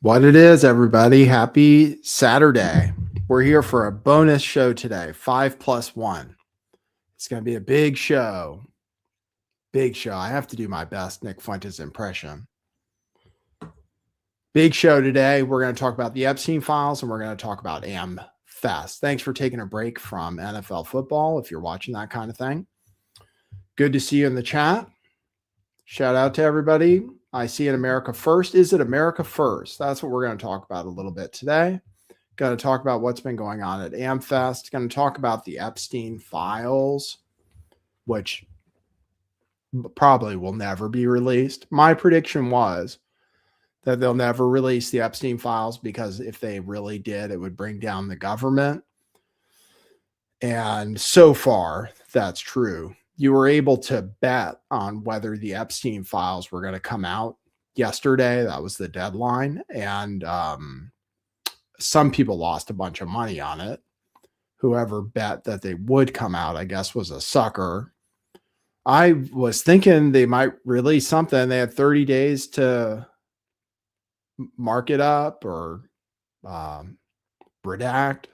What it is, everybody. Happy Saturday. We're here for a bonus show today, 5+1. It's going to be a big show. Big show. I have to do my best Nick Fuentes impression. Big show today. We're going to talk about the Epstein files and we're going to talk about AMFEST. Thanks for taking a break from NFL football if you're watching that kind of thing. Good to see you in the chat. Shout out to everybody. I see in America First. Is it America First? That's what we're going to talk about a little bit today. Going to talk about what's been going on at AMFEST. Going to talk about the Epstein files, which probably will never be released. My prediction was that they'll never release the Epstein files because if they really did, it would bring down the government. And so far, that's true. You were able to bet on whether the Epstein files were going to come out yesterday. That was the deadline. And some people lost a bunch of money on it. Whoever bet that they would come out, I guess, was a sucker. I was thinking they might release something. They had 30 days to mark it up or redact,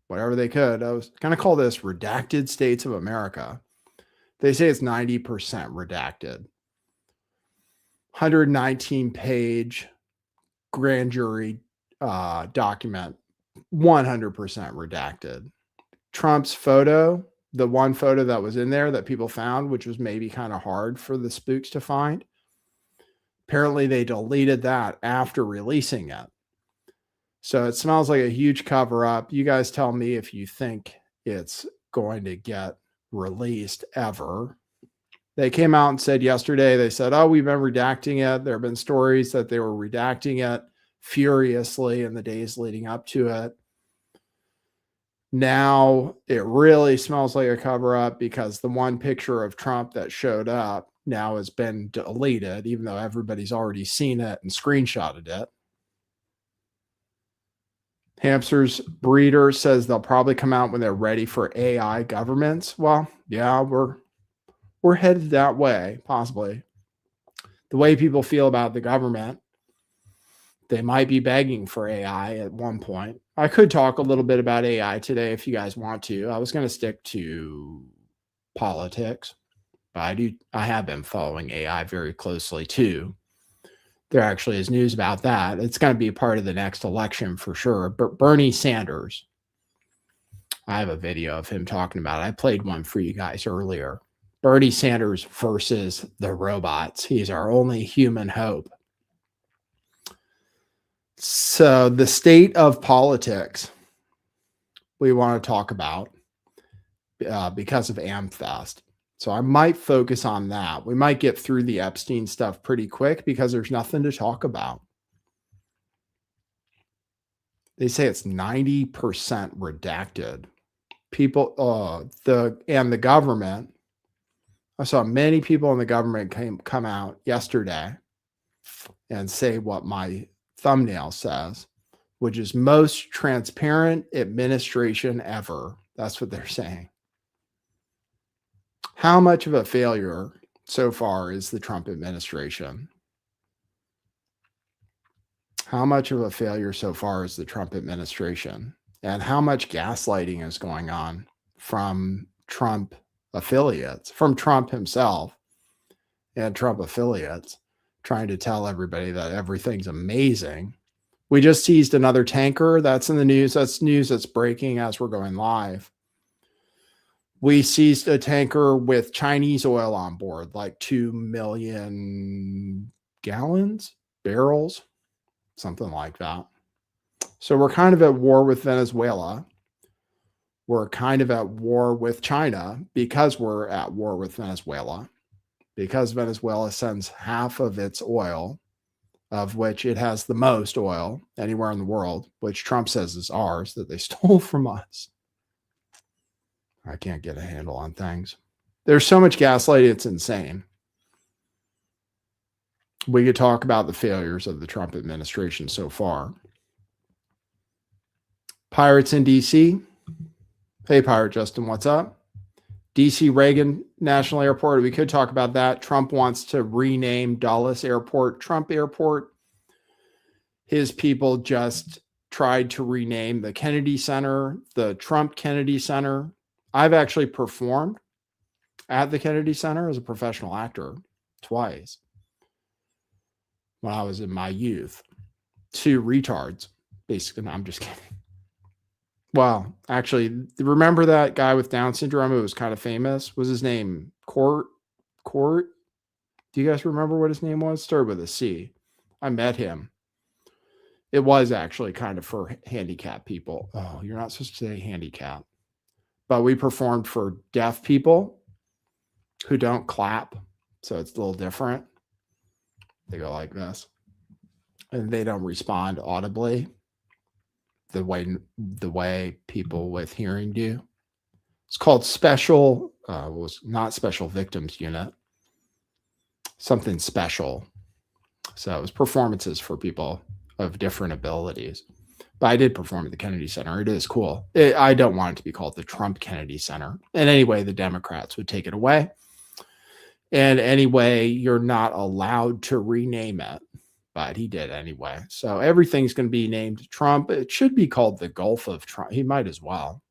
whatever they could. I was going to call this Redacted States of America. They say it's 90% redacted. 119-page grand jury document, 100% redacted. Trump's photo, the one photo that was in there that people found, which was maybe kind of hard for the spooks to find. Apparently, they deleted that after releasing it. So it smells like a huge cover-up. You guys tell me if you think it's going to get released ever. They came out and said yesterday, they said, oh, we've been redacting it. There have been stories that they were redacting it furiously in the days leading up to it. Now it really smells like a cover-up because the one picture of Trump that showed up now has been deleted, even though everybody's already seen it and screenshotted it. Hamster's breeder says they'll probably come out when they're ready for AI governments. Well, yeah, we're headed that way, possibly. The way people feel about the government, they might be begging for AI at one point. I could talk a little bit about AI today if you guys want to. I was going to stick to politics, but I have been following AI very closely too. There actually is news about that. It's going to be part of the next election for sure. But Bernie Sanders, I have a video of him talking about it. I played one for you guys earlier. Bernie Sanders versus the robots. He's our only human hope. So the state of politics we want to talk about because of AMFEST. So I might focus on that. We might get through the Epstein stuff pretty quick because there's nothing to talk about. They say it's 90% redacted. People, the government. I saw many people in the government come out yesterday and say what my thumbnail says, which is most transparent administration ever. That's what they're saying. How much of a failure so far is the Trump administration? How much of a failure so far is the Trump administration? And how much gaslighting is going on from Trump affiliates, from Trump himself and Trump affiliates, trying to tell everybody that everything's amazing. We just seized another tanker. That's in the news. That's news that's breaking as we're going live. We seized a tanker with Chinese oil on board, like 2 million barrels, something like that. So we're kind of at war with Venezuela. We're kind of at war with China because we're at war with Venezuela, because Venezuela sends half of its oil, of which it has the most oil anywhere in the world, which Trump says is ours, that they stole from us. I can't get a handle on things. There's so much gaslighting, it's insane. We could talk about the failures of the Trump administration so far. Pirates in D.C. Hey, Pirate Justin, what's up? D.C. Reagan National Airport. We could talk about that. Trump wants to rename Dulles Airport Trump Airport. his people just tried to rename the Kennedy Center the Trump Kennedy Center. I've actually performed at the Kennedy Center as a professional actor twice when I was in my youth. 2 retards, basically. No, I'm just kidding. Well, actually, remember that guy with Down syndrome who was kind of famous? Was his name Court? Do you guys remember what his name was? Started with a C. I met him. It was actually kind of for handicapped people. Oh, you're not supposed to say handicap. But we performed for deaf people who don't clap. So it's a little different. They go like this. And they don't respond audibly the way people with hearing do. It's called special, was not special victims unit, something special. So it was performances for people of different abilities. But I did perform at the Kennedy Center. It is cool. I don't want it to be called the Trump Kennedy Center. And anyway, the Democrats would take it away. And anyway, you're not allowed to rename it. But he did anyway. So everything's going to be named Trump. It should be called the Gulf of Trump. He might as well.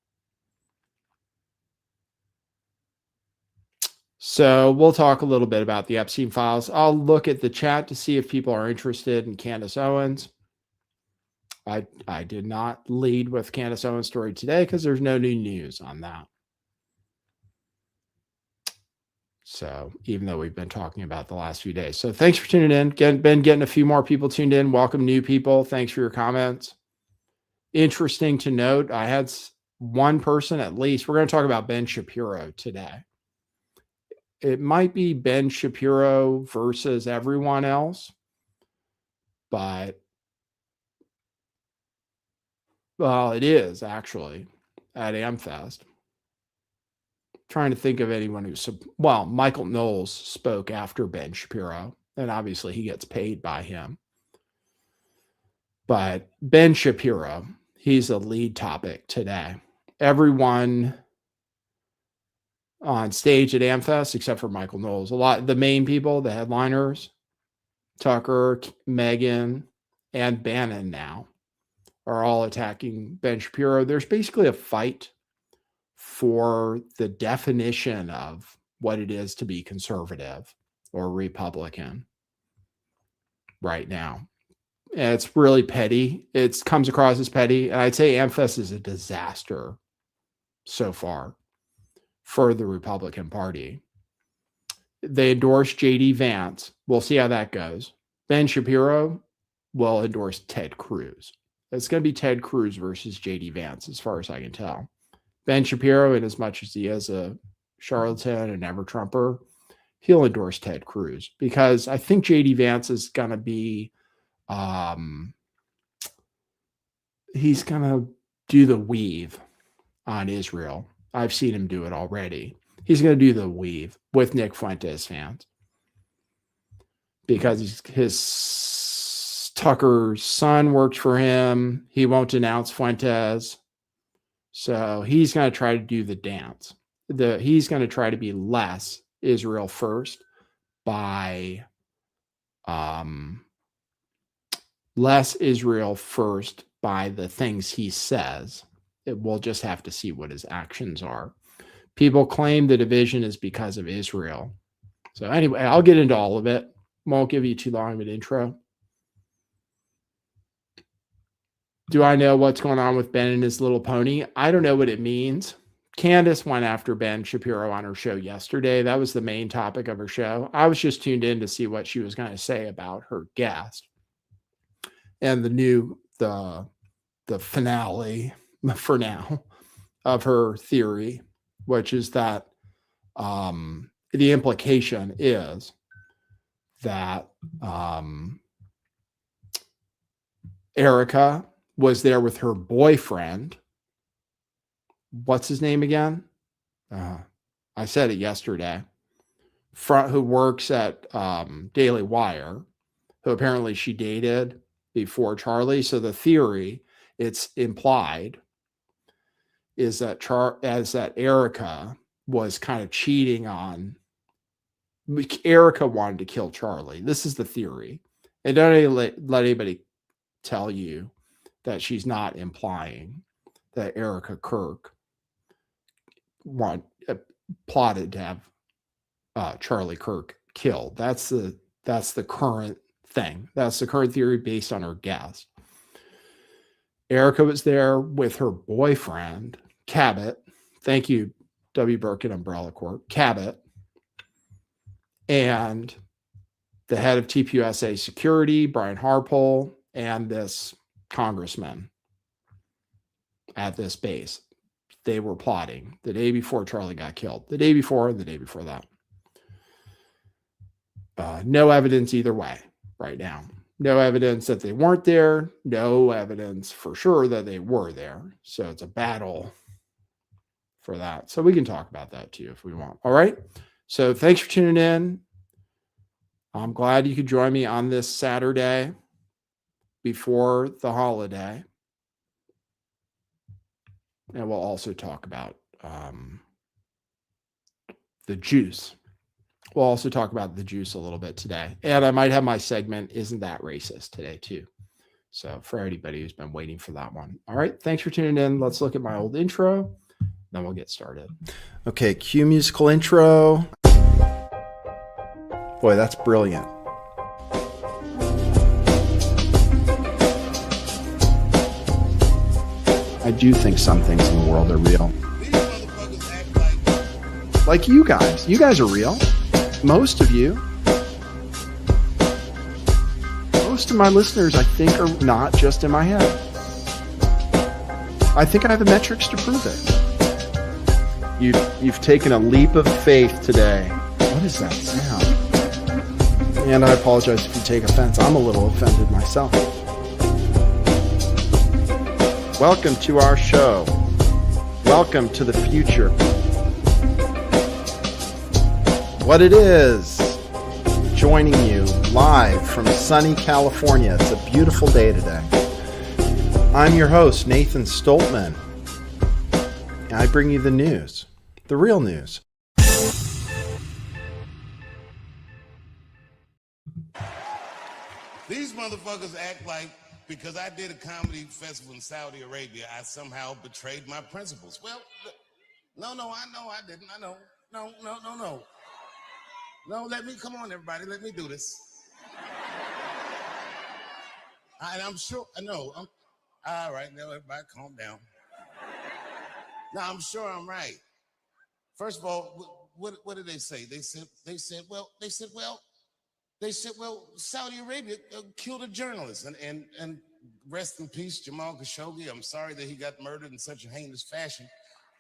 So we'll talk a little bit about the Epstein files. I'll look at the chat to see if people are interested in Candace Owens. I did not lead with Candace Owens' story today because there's no new news on that. So even though we've been talking about the last few days. So thanks for tuning in. Been getting a few more people tuned in. Welcome new people. Thanks for your comments. Interesting to note, I had one person at least. We're going to talk about Ben Shapiro today. It might be Ben Shapiro versus everyone else, but well, it is actually at AmFest. Trying to think of anyone who's, well, Michael Knowles spoke after Ben Shapiro, and obviously he gets paid by him. But Ben Shapiro, he's a lead topic today. Everyone on stage at AmFest, except for Michael Knowles, a lot, the main people, the headliners, Tucker, Megan, and Bannon now are all attacking Ben Shapiro. There's basically a fight for the definition of what it is to be conservative or Republican right now. And it's really petty. It comes across as petty. And I'd say AmFest is a disaster so far for the Republican Party. They endorsed J.D. Vance. We'll see how that goes. Ben Shapiro will endorse Ted Cruz. It's going to be Ted Cruz versus J.D. Vance, as far as I can tell. Ben Shapiro, in as much as he is a charlatan and never-Trumper, he'll endorse Ted Cruz because I think J.D. Vance is going to be, he's going to do the weave on Israel. I've seen him do it already. He's going to do the weave with Nick Fuentes fans because his Tucker's son works for him. He won't denounce Fuentes. So he's going to try to do the dance. He's going to try to be less Israel first by less Israel first by the things he says. We'll just have to see what his actions are. People claim the division is because of Israel. So anyway, I'll get into all of it. Won't give you too long of an intro. Do I know what's going on with Ben and his little pony? I don't know what it means. Candace went after Ben Shapiro on her show yesterday. That was the main topic of her show. I was just tuned in to see what she was going to say about her guest and the finale for now of her theory, which is that the implication is that Erica was there with her boyfriend. What's his name again? I said it yesterday. Who works at Daily Wire, who apparently she dated before Charlie. So the theory, it's implied, is that Erica was kind of cheating on. Erica wanted to kill Charlie. This is the theory. And don't let anybody tell you that she's not implying that Erica Kirk plotted to have Charlie Kirk killed. That's the current thing. That's the current theory based on her guess. Erica was there with her boyfriend, Cabot. Thank you, W. Birkin Umbrella Corp. Cabot. And the head of TPUSA security, Brian Harpole, and this congressman at this base. They were plotting the day before Charlie got killed, the day before and the day before that. No evidence either way right now. No evidence that they weren't there. No evidence for sure that they were there. So it's a battle for that. So we can talk about that too if we want. All right. So thanks for tuning in. I'm glad you could join me on this Saturday before the holiday. And we'll also talk about the juice. We'll also talk about the juice a little bit today. And I might have my segment, Isn't That Racist, today too. So for anybody who's been waiting for that one. All right. Thanks for tuning in. Let's look at my old intro. Then we'll get started. Okay. Cue musical intro. Boy, that's brilliant. I do think some things in the world are real. Like you guys. You guys are real. Most of you. Most of my listeners, I think, are not just in my head. I think I have the metrics to prove it. You've taken a leap of faith today. What is that sound? And I apologize if you take offense. I'm a little offended myself. Welcome to our show. Welcome to the future. What it is, joining you live from sunny California. It's a beautiful day today. I'm your host, Nathan Stoltman. And I bring you the news, the real news. These motherfuckers act like because I did a comedy festival in Saudi Arabia, I somehow betrayed my principles. Well, no, I know I didn't. I know. No. No, come on, everybody, let me do this. And I'm sure, all right, now everybody calm down. Now, I'm sure I'm right. First of all, what did they say? They said, Saudi Arabia killed a journalist, and rest in peace, Jamal Khashoggi. I'm sorry that he got murdered in such a heinous fashion,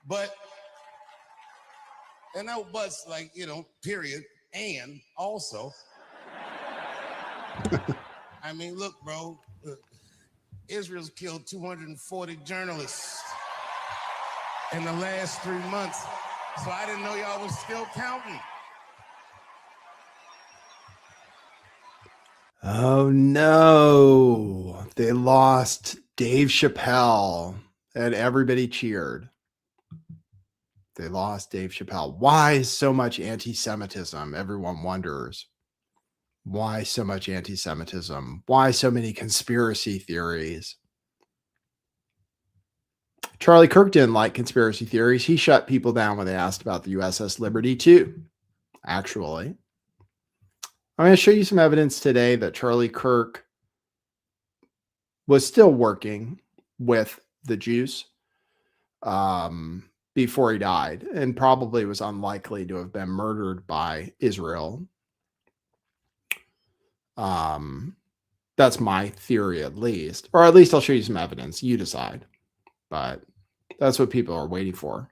but period. And also, I mean, look, bro, Israel's killed 240 journalists in the last 3 months, so I didn't know y'all was still counting. Oh no, they lost Dave Chappelle and everybody cheered. They lost Dave Chappelle. Why so much anti-Semitism? Everyone wonders. Why so much anti-Semitism? Why so many conspiracy theories? Charlie Kirk didn't like conspiracy theories. He shut people down when they asked about the USS Liberty too, actually. I'm going to show you some evidence today that Charlie Kirk was still working with the Jews before he died, and probably was unlikely to have been murdered by Israel. That's my theory, at least. Or at least I'll show you some evidence. You decide. But that's what people are waiting for.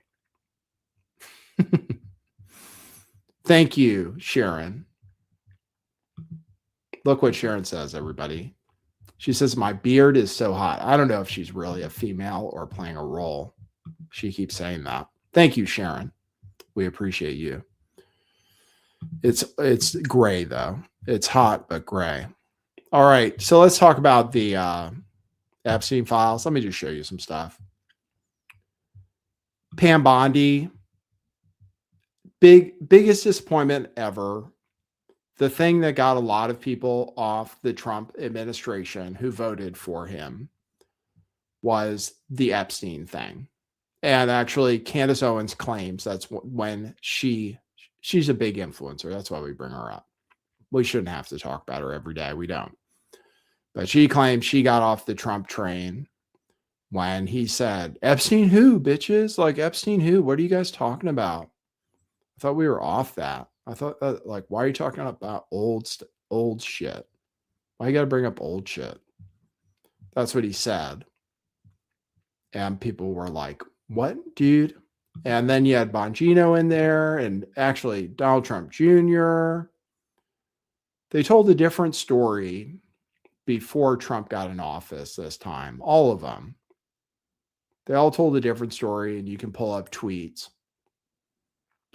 Thank you, Sharon. Look what Sharon says, everybody. She says, my beard is so hot. I don't know if she's really a female or playing a role. She keeps saying that. Thank you, Sharon. We appreciate you. It's gray, though. It's hot, but gray. All right. So let's talk about the Epstein files. Let me just show you some stuff. Pam Bondi. Biggest disappointment ever. the thing that got a lot of people off the Trump administration who voted for him was the Epstein thing. And actually, Candace Owens claims that's when she's a big influencer. That's why we bring her up. We shouldn't have to talk about her every day. We don't. But she claims she got off the Trump train when he said, Epstein who, bitches? Like, Epstein who? What are you guys talking about? I thought we were off that. I thought that, like, why are you talking about old shit? Why you got to bring up old shit? That's what he said. And people were like, what, dude? And then you had Bongino in there, and actually Donald Trump Jr. They told a different story before Trump got in office this time. All of them. They all told a different story, and you can pull up tweets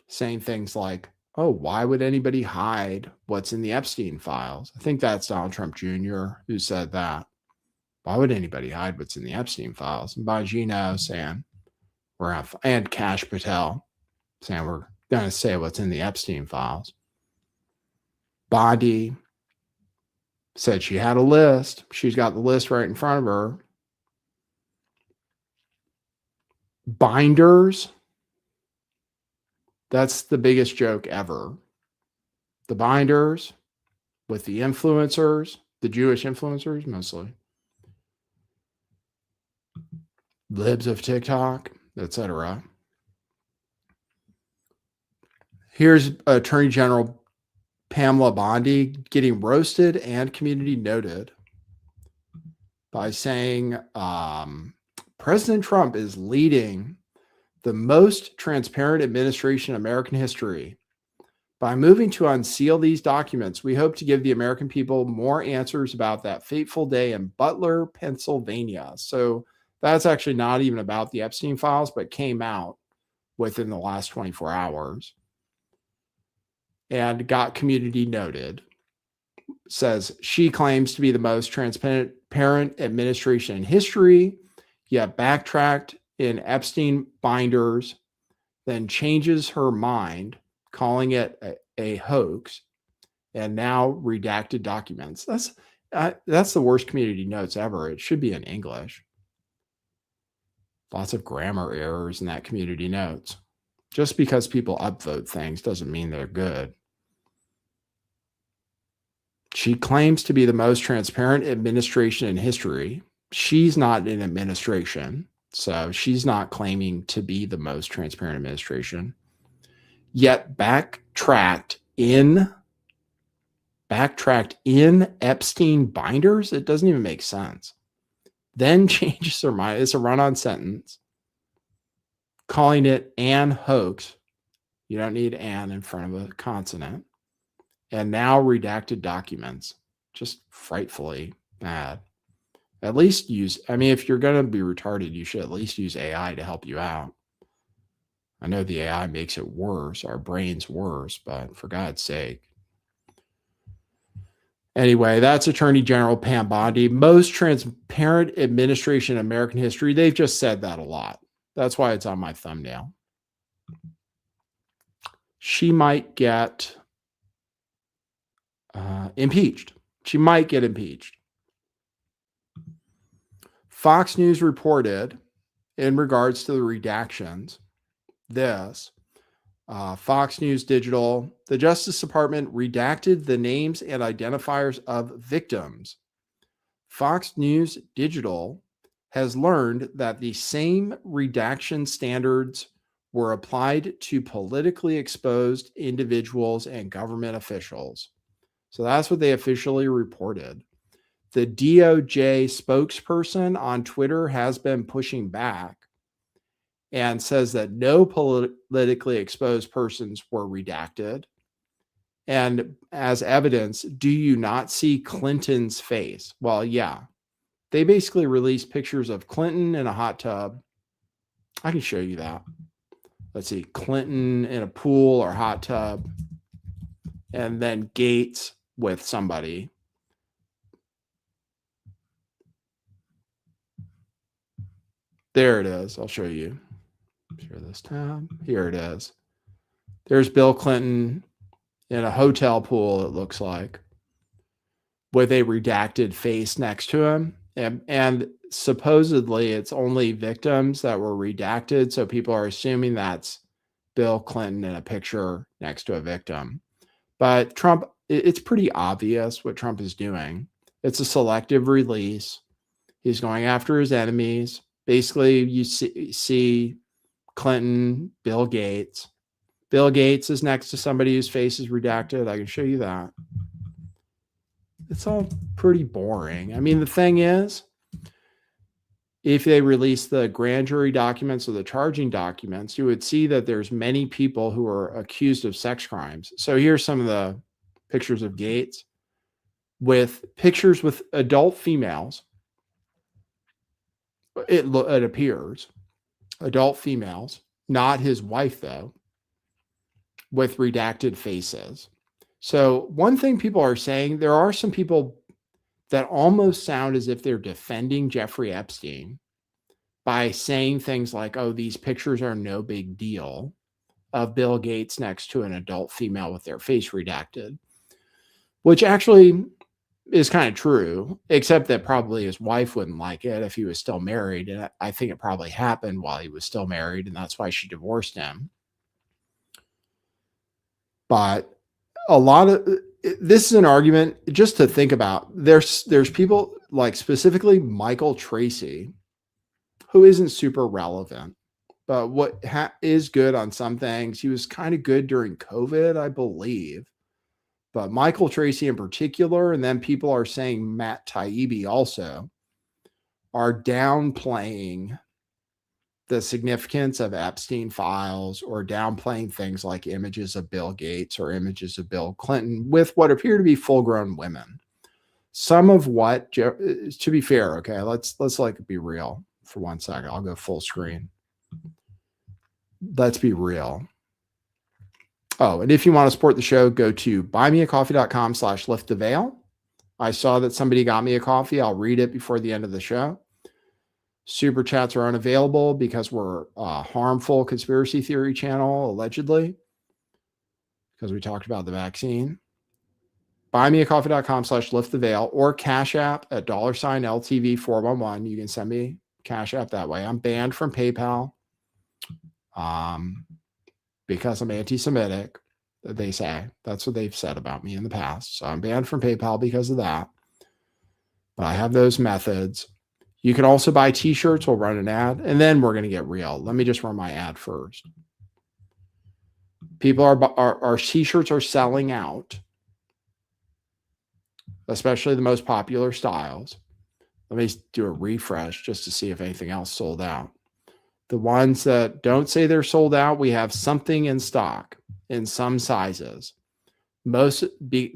saying things like, oh, why would anybody hide what's in the Epstein files? I think that's Donald Trump Jr. who said that. Why would anybody hide what's in the Epstein files? And Bongino saying, and Kash Patel saying, we're going to say what's in the Epstein files. Bondi said she had a list. She's got the list right in front of her. Binders. That's the biggest joke ever. The binders with the influencers, the Jewish influencers mostly. Libs of TikTok, etc. Here's Attorney General Pamela Bondi getting roasted and community noted by saying President Trump is leading the most transparent administration in American history. By moving to unseal these documents, we hope to give the American people more answers about that fateful day in Butler, Pennsylvania. So that's actually not even about the Epstein files, but came out within the last 24 hours and got community noted. Says she claims to be the most transparent administration in history, yet backtracked in Epstein binders, then changes her mind, calling it a hoax, and now redacted documents. That's the worst community notes ever. It should be in English. Lots of grammar errors in that community notes. Just because people upvote things doesn't mean they're good. She claims to be the most transparent administration in history. She's not in administration, so she's not claiming to be the most transparent administration. Yet backtracked in Epstein binders? It doesn't even make sense. Then changes her mind. It's a run-on sentence, calling it an hoax. You don't need an in front of a consonant. And now redacted documents. Just frightfully bad. At least if you're going to be retarded, you should at least use AI to help you out. I know the AI makes it worse, our brains worse, but for God's sake. Anyway, that's Attorney General Pam Bondi. Most transparent administration in American history. They've just said that a lot. That's why it's on my thumbnail. She might get impeached. She might get impeached. Fox News reported in regards to the redactions this. Fox News Digital, the Justice Department redacted the names and identifiers of victims. Fox News Digital has learned that the same redaction standards were applied to politically exposed individuals and government officials. So that's what they officially reported. The DOJ spokesperson on Twitter has been pushing back and says that no politically exposed persons were redacted. And as evidence, do you not see Clinton's face? Well, yeah. They basically released pictures of Clinton in a hot tub. I can show you that. Let's see. Clinton in a pool or hot tub. And then Gates with somebody. There it is. I'll show you. Share this tab. Here it is. There's Bill Clinton in a hotel pool, it looks like, with a redacted face next to him. And supposedly it's only victims that were redacted. So people are assuming that's Bill Clinton in a picture next to a victim. But Trump, it's pretty obvious what Trump is doing. It's a selective release. He's going after his enemies. Basically, you see Clinton, Bill Gates. Bill Gates is next to somebody whose face is redacted. I can show you that. It's all pretty boring. I mean, the thing is, if they release the grand jury documents or the charging documents, you would see that there's many people who are accused of sex crimes. So here's some of the pictures of Gates with pictures with adult females. It appears adult females, not his wife though, with redacted faces. So one thing people are saying, there are some people that almost sound as if they're defending Jeffrey Epstein by saying things like, oh, these pictures are no big deal of Bill Gates next to an adult female with their face redacted, which actually is kind of true, except that probably his wife wouldn't like it if he was still married. And I think it probably happened while he was still married, and that's why she divorced him. But a lot of this is an argument just to think about. There's people like specifically Michael Tracy, who isn't super relevant, but what is good on some things. He was kind of good during COVID, I believe. But Michael Tracy in particular, and then people are saying Matt Taibbi also, are downplaying the significance of Epstein files or downplaying things like images of Bill Gates or images of Bill Clinton with what appear to be full-grown women. Some of what, to be fair, okay, let's like be real for 1 second. I'll go full screen. Let's be real. Oh, and if you want to support the show, go to buymeacoffee.com/lifttheveil. I saw that somebody got me a coffee. I'll read it before the end of the show. Super chats are unavailable because we're a harmful conspiracy theory channel, allegedly, because we talked about the vaccine. Buymeacoffee.com/lifttheveil or Cash App at $LTV411. You can send me Cash App that way. I'm banned from PayPal. Because I'm anti-Semitic, they say. That's what they've said about me in the past. So I'm banned from PayPal because of that. But I have those methods. You can also buy t-shirts. We'll run an ad, and then we're going to get real. Let me just run my ad first. People our t-shirts are selling out, especially the most popular styles. Let me do a refresh just to see if anything else sold out. The ones that don't say they're sold out, we have something in stock in some sizes. The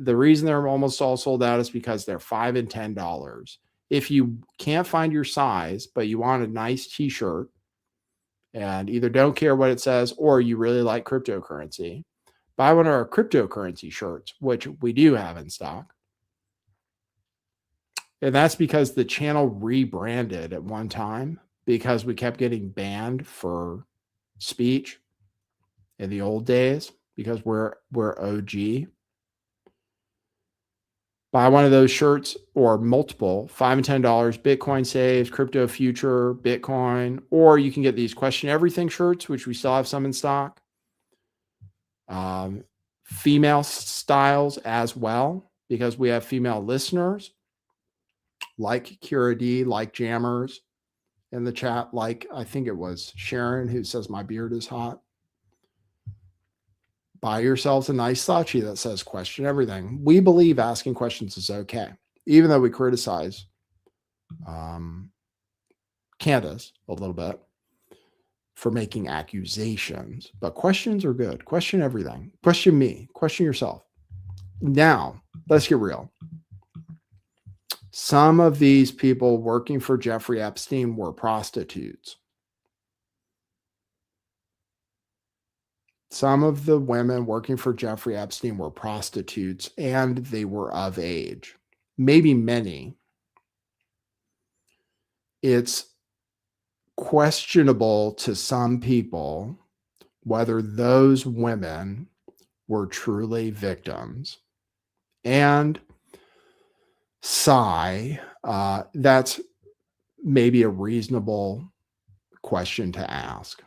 reason they're almost all sold out is because they're $5 and $10. If you can't find your size, but you want a nice t-shirt and either don't care what it says or you really like cryptocurrency, buy one of our cryptocurrency shirts, which we do have in stock. And that's because the channel rebranded at one time because we kept getting banned for speech in the old days because we're OG. Buy one of those shirts or multiple, $5 and $10, Bitcoin saves, crypto future, Bitcoin, or you can get these question everything shirts, which we still have some in stock. Female styles as well, because we have female listeners like Kira D, like Jammers in the chat, like I think it was Sharon who says my beard is hot. Buy yourselves a nice Saatchi that says question everything. We believe asking questions is okay, even though we criticize Candace a little bit for making accusations, but questions are good. Question everything. Question me. Question yourself. Now, let's get real. Some of these people working for Jeffrey Epstein were prostitutes. Some of the women working for Jeffrey Epstein were prostitutes and they were of age. Maybe many. It's questionable to some people whether those women were truly victims? And that's maybe a reasonable question to ask.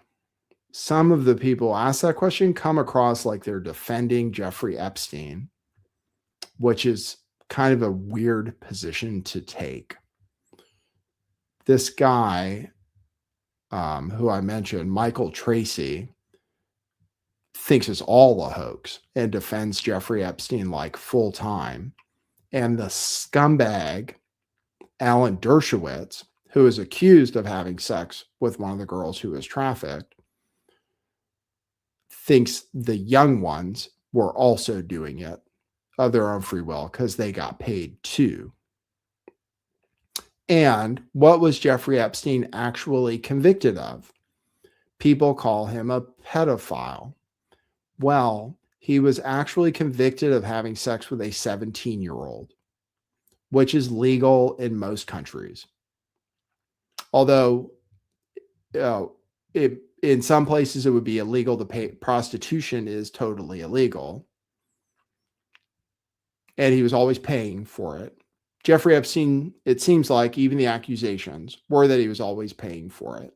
Some of the people who ask that question come across like they're defending Jeffrey Epstein, which is kind of a weird position to take. This guy, who I mentioned, Michael Tracy, thinks it's all a hoax and defends Jeffrey Epstein like full time. And the scumbag, Alan Dershowitz, who is accused of having sex with one of the girls who was trafficked, thinks the young ones were also doing it of their own free will because they got paid too. And what was Jeffrey Epstein actually convicted of? People call him a pedophile. Well, he was actually convicted of having sex with a 17-year-old, which is legal in most countries. Although in some places it would be illegal to pay. Prostitution is totally illegal. And he was always paying for it. Jeffrey Epstein, it seems like even the accusations were that he was always paying for it.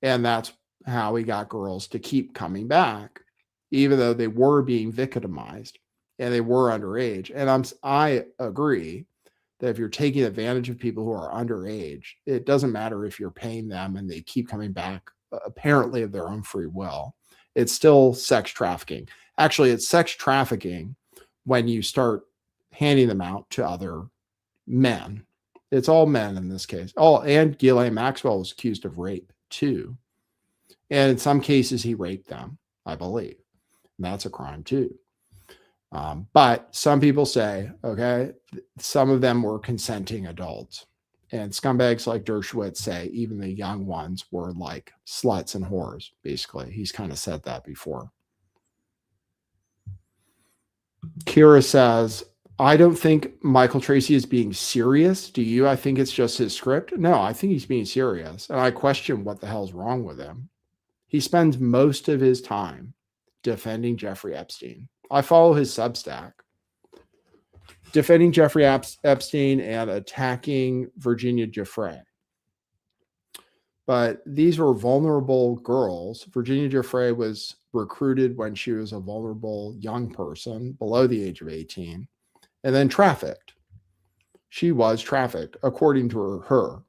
And that's how he got girls to keep coming back, even though they were being victimized and they were underage. And I agree that if you're taking advantage of people who are underage, it doesn't matter if you're paying them and they keep coming back, apparently of their own free will. It's still sex trafficking. Actually, it's sex trafficking when you start handing them out to other men. It's all men in this case. Oh, and Ghislaine Maxwell was accused of rape too. And in some cases, he raped them, I believe. And that's a crime too. But some people say, okay, some of them were consenting adults. And scumbags like Dershowitz say even the young ones were like sluts and whores, basically. He's kind of said that before. Kira says, I don't think Michael Tracy is being serious. Do you? I think it's just his script. No, I think he's being serious. And I question what the hell's wrong with him. He spends most of his time defending Jeffrey Epstein. I follow his Substack. Defending Jeffrey Epstein and attacking Virginia Giuffre. But these were vulnerable girls. Virginia Giuffre was recruited when she was a vulnerable young person below the age of 18 and then trafficked. She was trafficked, according to her.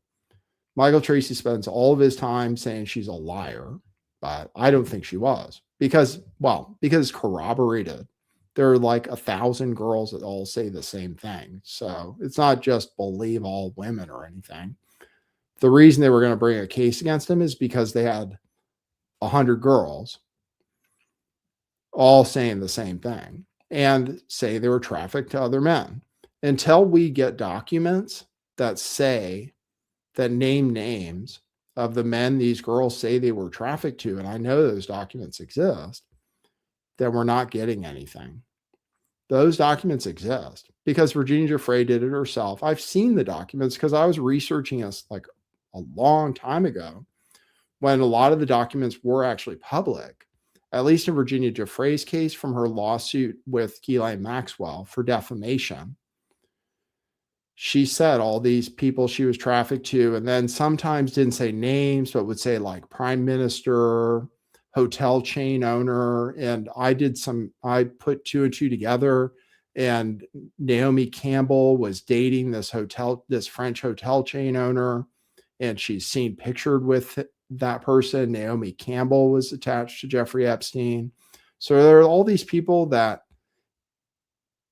Michael Tracy spends all of his time saying she's a liar, but I don't think she was because it's corroborated. There are like 1,000 girls that all say the same thing. So it's not just believe all women or anything. The reason they were going to bring a case against him is because they had 100 girls all saying the same thing and say they were trafficked to other men. Until we get documents that name names of the men these girls say they were trafficked to, and I know those documents exist, then we're not getting anything. Those documents exist because Virginia Giuffre did it herself. I've seen the documents because I was researching this like a long time ago when a lot of the documents were actually public, at least in Virginia Giuffre's case from her lawsuit with Ghislaine Maxwell for defamation. She said all these people she was trafficked to, and then sometimes didn't say names, but would say like prime minister, hotel chain owner. And I put two and two together, and Naomi Campbell was dating this French hotel chain owner, and she's seen pictured with that person. Naomi Campbell was attached to Jeffrey Epstein. So there are all these people that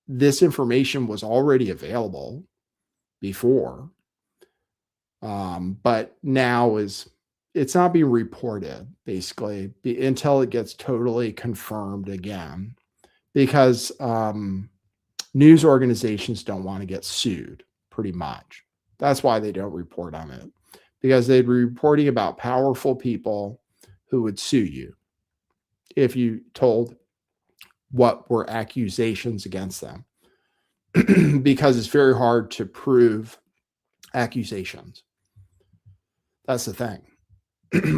this information was already available before, but now it's not being reported basically until it gets totally confirmed again, because news organizations don't want to get sued pretty much. That's why they don't report on it, because they'd be reporting about powerful people who would sue you if you told what were accusations against them. Because it's very hard to prove accusations. That's the thing.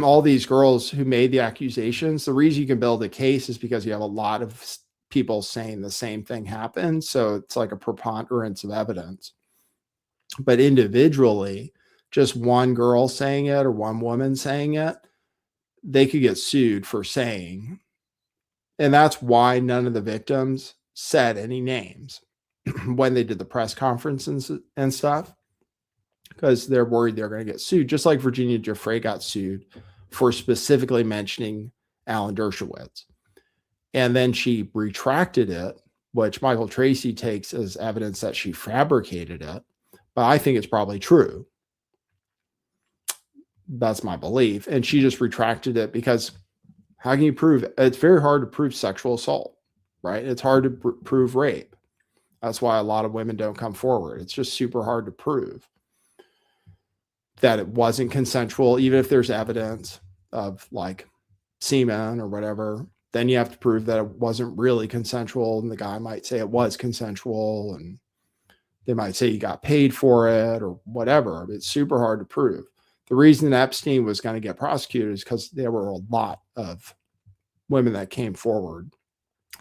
All these girls who made the accusations, the reason you can build a case is because you have a lot of people saying the same thing happened. So it's like a preponderance of evidence. But individually, just one girl saying it or one woman saying it, they could get sued for saying. And that's why none of the victims said any names when they did the press conferences and stuff, because they're worried they're going to get sued, just like Virginia Giuffre got sued for specifically mentioning Alan Dershowitz. And then she retracted it, which Michael Tracy takes as evidence that she fabricated it. But I think it's probably true. That's my belief. And she just retracted it because how can you prove it? It's very hard to prove sexual assault, right? It's hard to prove rape. That's why a lot of women don't come forward. It's just super hard to prove that it wasn't consensual, even if there's evidence of like semen or whatever. Then you have to prove that it wasn't really consensual. And the guy might say it was consensual, and they might say you got paid for it or whatever. It's super hard to prove. The reason Epstein was going to get prosecuted is because there were a lot of women that came forward,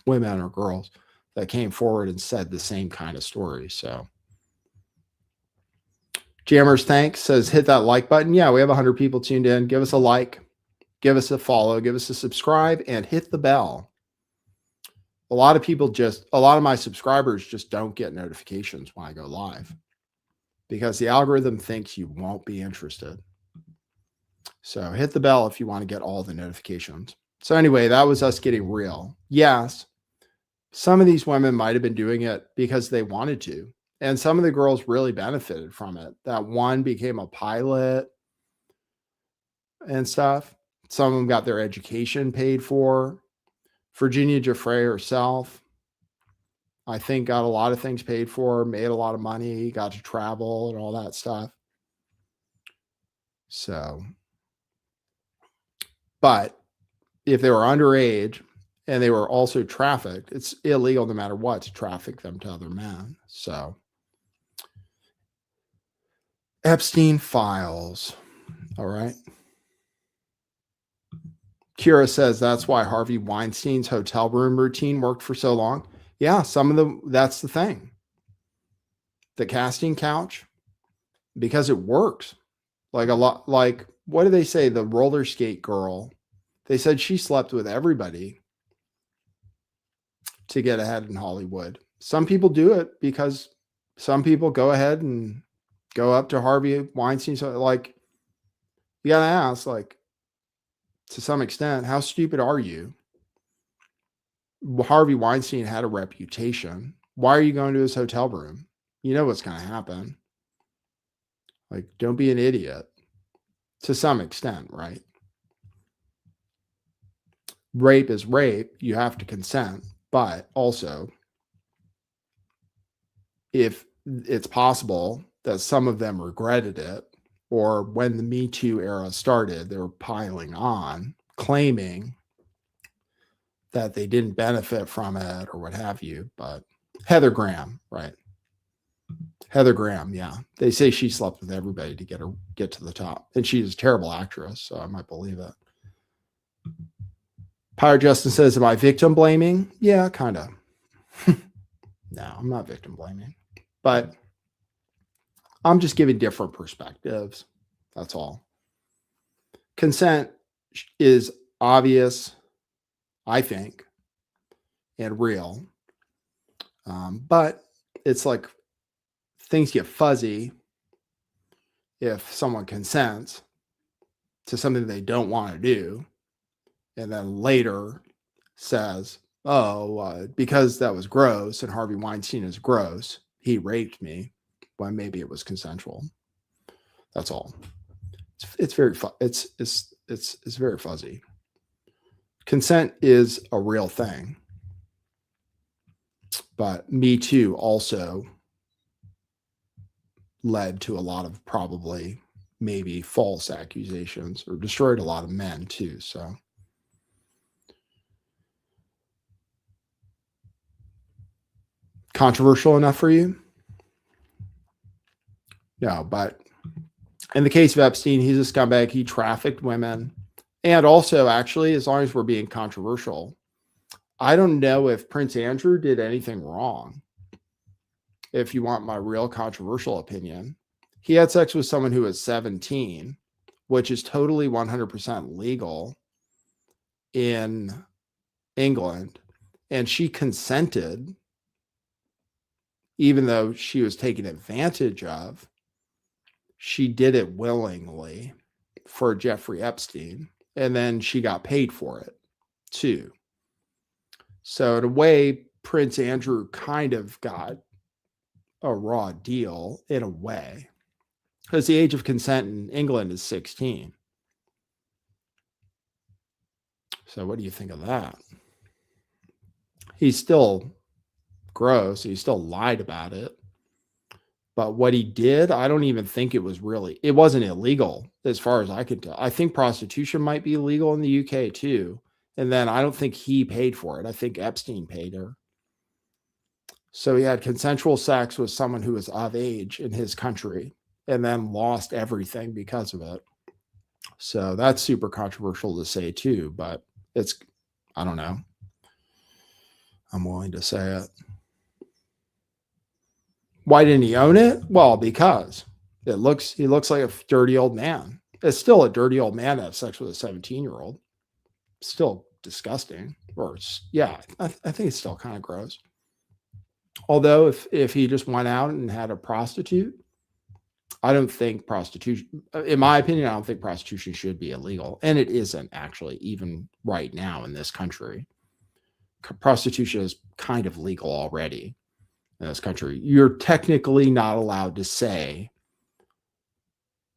women or girls that came forward and said the same kind of story. So Jammers Thanks says, hit that like button. Yeah, we have 100 people tuned in. Give us a like, give us a follow, give us a subscribe, and hit the bell. A lot of my subscribers just don't get notifications when I go live because the algorithm thinks you won't be interested. So hit the bell if you want to get all the notifications. So anyway, that was us getting real. Yes, some of these women might have been doing it because they wanted to. And some of the girls really benefited from it. That one became a pilot and stuff. Some of them got their education paid for. Virginia Giuffre herself, I think, got a lot of things paid for, made a lot of money, got to travel and all that stuff. So, but if they were underage and they were also trafficked, it's illegal no matter what to traffic them to other men. So, Epstein files. All right. Kira says that's why Harvey Weinstein's hotel room routine worked for so long. Yeah, some of them, that's the thing. The casting couch, because it works. Like a lot, like, what do they say? The roller skate girl, they said she slept with everybody to get ahead in Hollywood. Some people do it because some people go ahead and go up to Harvey Weinstein. So like, you got to ask, like, to some extent, how stupid are you? Harvey Weinstein had a reputation. Why are you going to his hotel room? You know what's going to happen. Like, don't be an idiot. To some extent, right? Rape is rape. You have to consent. But also, if it's possible that some of them regretted it, or when the Me Too era started, they were piling on, claiming that they didn't benefit from it or what have you. But Heather Graham, right? Heather Graham, yeah. They say she slept with everybody to get to the top. And she's a terrible actress, so I might believe it. Pirate Justin says, am I victim blaming? Yeah, kind of. No, I'm not victim blaming. But I'm just giving different perspectives. That's all. Consent is obvious, I think, and real. But it's like things get fuzzy if someone consents to something they don't want to do and then later says, because that was gross and Harvey Weinstein is gross, he raped me, when maybe it was consensual. That's all. It's very it's very fuzzy. Consent is a real thing. But Me Too also led to a lot of probably maybe false accusations, or destroyed a lot of men too. So controversial enough for you? No, but in the case of Epstein, he's a scumbag. He trafficked women. And also, actually, as long as we're being controversial, I don't know if Prince Andrew did anything wrong. If you want my real controversial opinion, he had sex with someone who was 17, which is totally 100% legal in England. And she consented, even though she was taken advantage of. She did it willingly for Jeffrey Epstein, and then she got paid for it too. So in a way, Prince Andrew kind of got a raw deal in a way, because the age of consent in England is 16. So what do you think of that? He's still gross. He still lied about it. But what he did, I don't even think it wasn't illegal as far as I could tell. I think prostitution might be illegal in the UK too. And then I don't think he paid for it. I think Epstein paid her. So he had consensual sex with someone who was of age in his country and then lost everything because of it. So that's super controversial to say too, but I don't know. I'm willing to say it. Why didn't he own it? Well, because he looks like a dirty old man. It's still a dirty old man to have sex with a 17-year-old. Still disgusting. Or yeah, I think it's still kind of gross. Although if he just went out and had a prostitute, I don't think prostitution, in my opinion, I don't think prostitution should be illegal. And it isn't actually, even right now in this country. Prostitution is kind of legal already in this country. You're technically not allowed to say,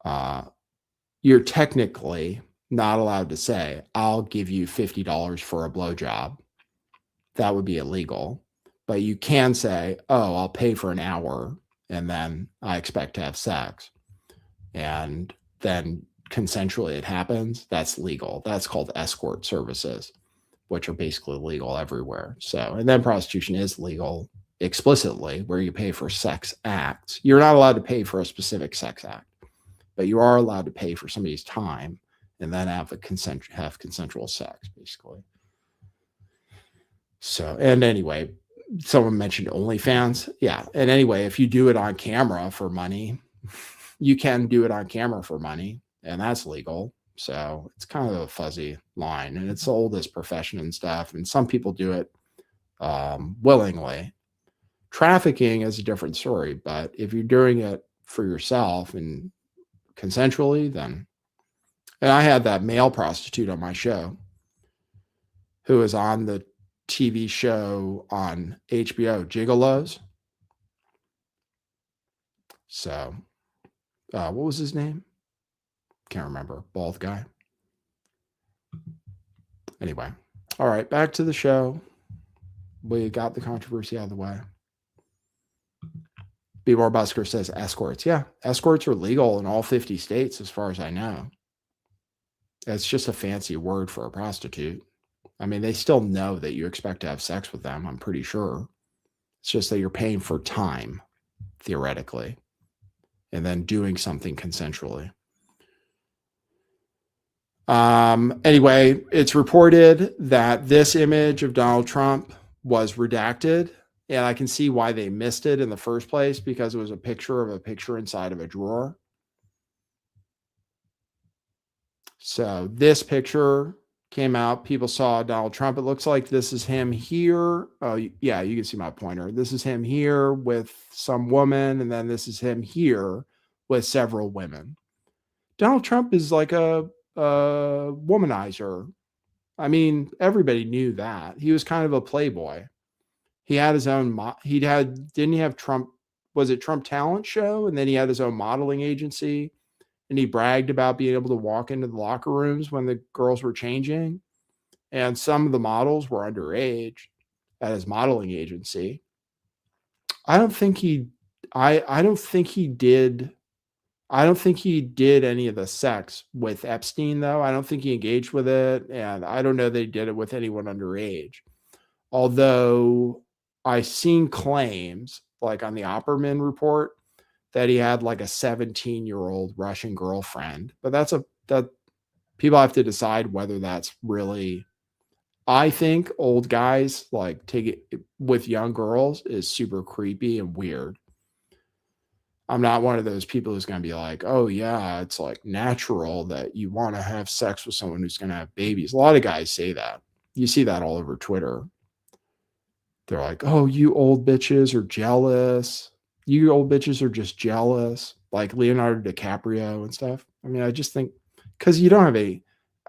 I'll give you $50 for a blowjob. That would be illegal. But you can say, oh, I'll pay for an hour and then I expect to have sex. And then consensually it happens. That's legal. That's called escort services, which are basically legal everywhere. So, and then prostitution is legal explicitly, where you pay for sex acts. You're not allowed to pay for a specific sex act, but you are allowed to pay for somebody's time and then have consensual sex, basically. So, and anyway, someone mentioned OnlyFans. Yeah. And anyway, if you do it on camera for money, you can do it on camera for money, and that's legal. So it's kind of a fuzzy line, and it's the oldest profession and stuff. And some people do it willingly. Trafficking is a different story, but if you're doing it for yourself and consensually, then. And I had that male prostitute on my show who was on the TV show on HBO, Gigolos. So, what was his name? Can't remember. Bald guy. Anyway, all right, back to the show. We got the controversy out of the way. B. More Busker says escorts. Yeah, escorts are legal in all 50 states, as far as I know. It's just a fancy word for a prostitute. I mean, they still know that you expect to have sex with them, I'm pretty sure. It's just that you're paying for time, theoretically, and then doing something consensually. Anyway, it's reported that this image of Donald Trump was redacted, and I can see why they missed it in the first place, because it was a picture inside of a drawer. So this picture came out. People saw Donald Trump. It looks like this is him here. Oh, yeah, you can see my pointer. This is him here with some woman, and then this is him here with several women. Donald Trump is like a womanizer. I mean, everybody knew that. He was kind of a playboy. He had his own, didn't he have Trump, was it Trump Talent Show? And then he had his own modeling agency. And he bragged about being able to walk into the locker rooms when the girls were changing. And some of the models were underage at his modeling agency. I don't think he did any of the sex with Epstein, though. I don't think he engaged with it. And I don't know that he did it with anyone underage. Although I've seen claims, like on the Opperman report, that he had like a 17-year-old Russian girlfriend. But that people have to decide whether that's really, I think old guys like take it with young girls is super creepy and weird. I'm not one of those people who's going to be like, oh, yeah, it's like natural that you want to have sex with someone who's going to have babies. A lot of guys say that. You see that all over Twitter. They're like, oh, you old bitches are jealous. You old bitches are just jealous, like Leonardo DiCaprio and stuff. I mean, I just think because you don't have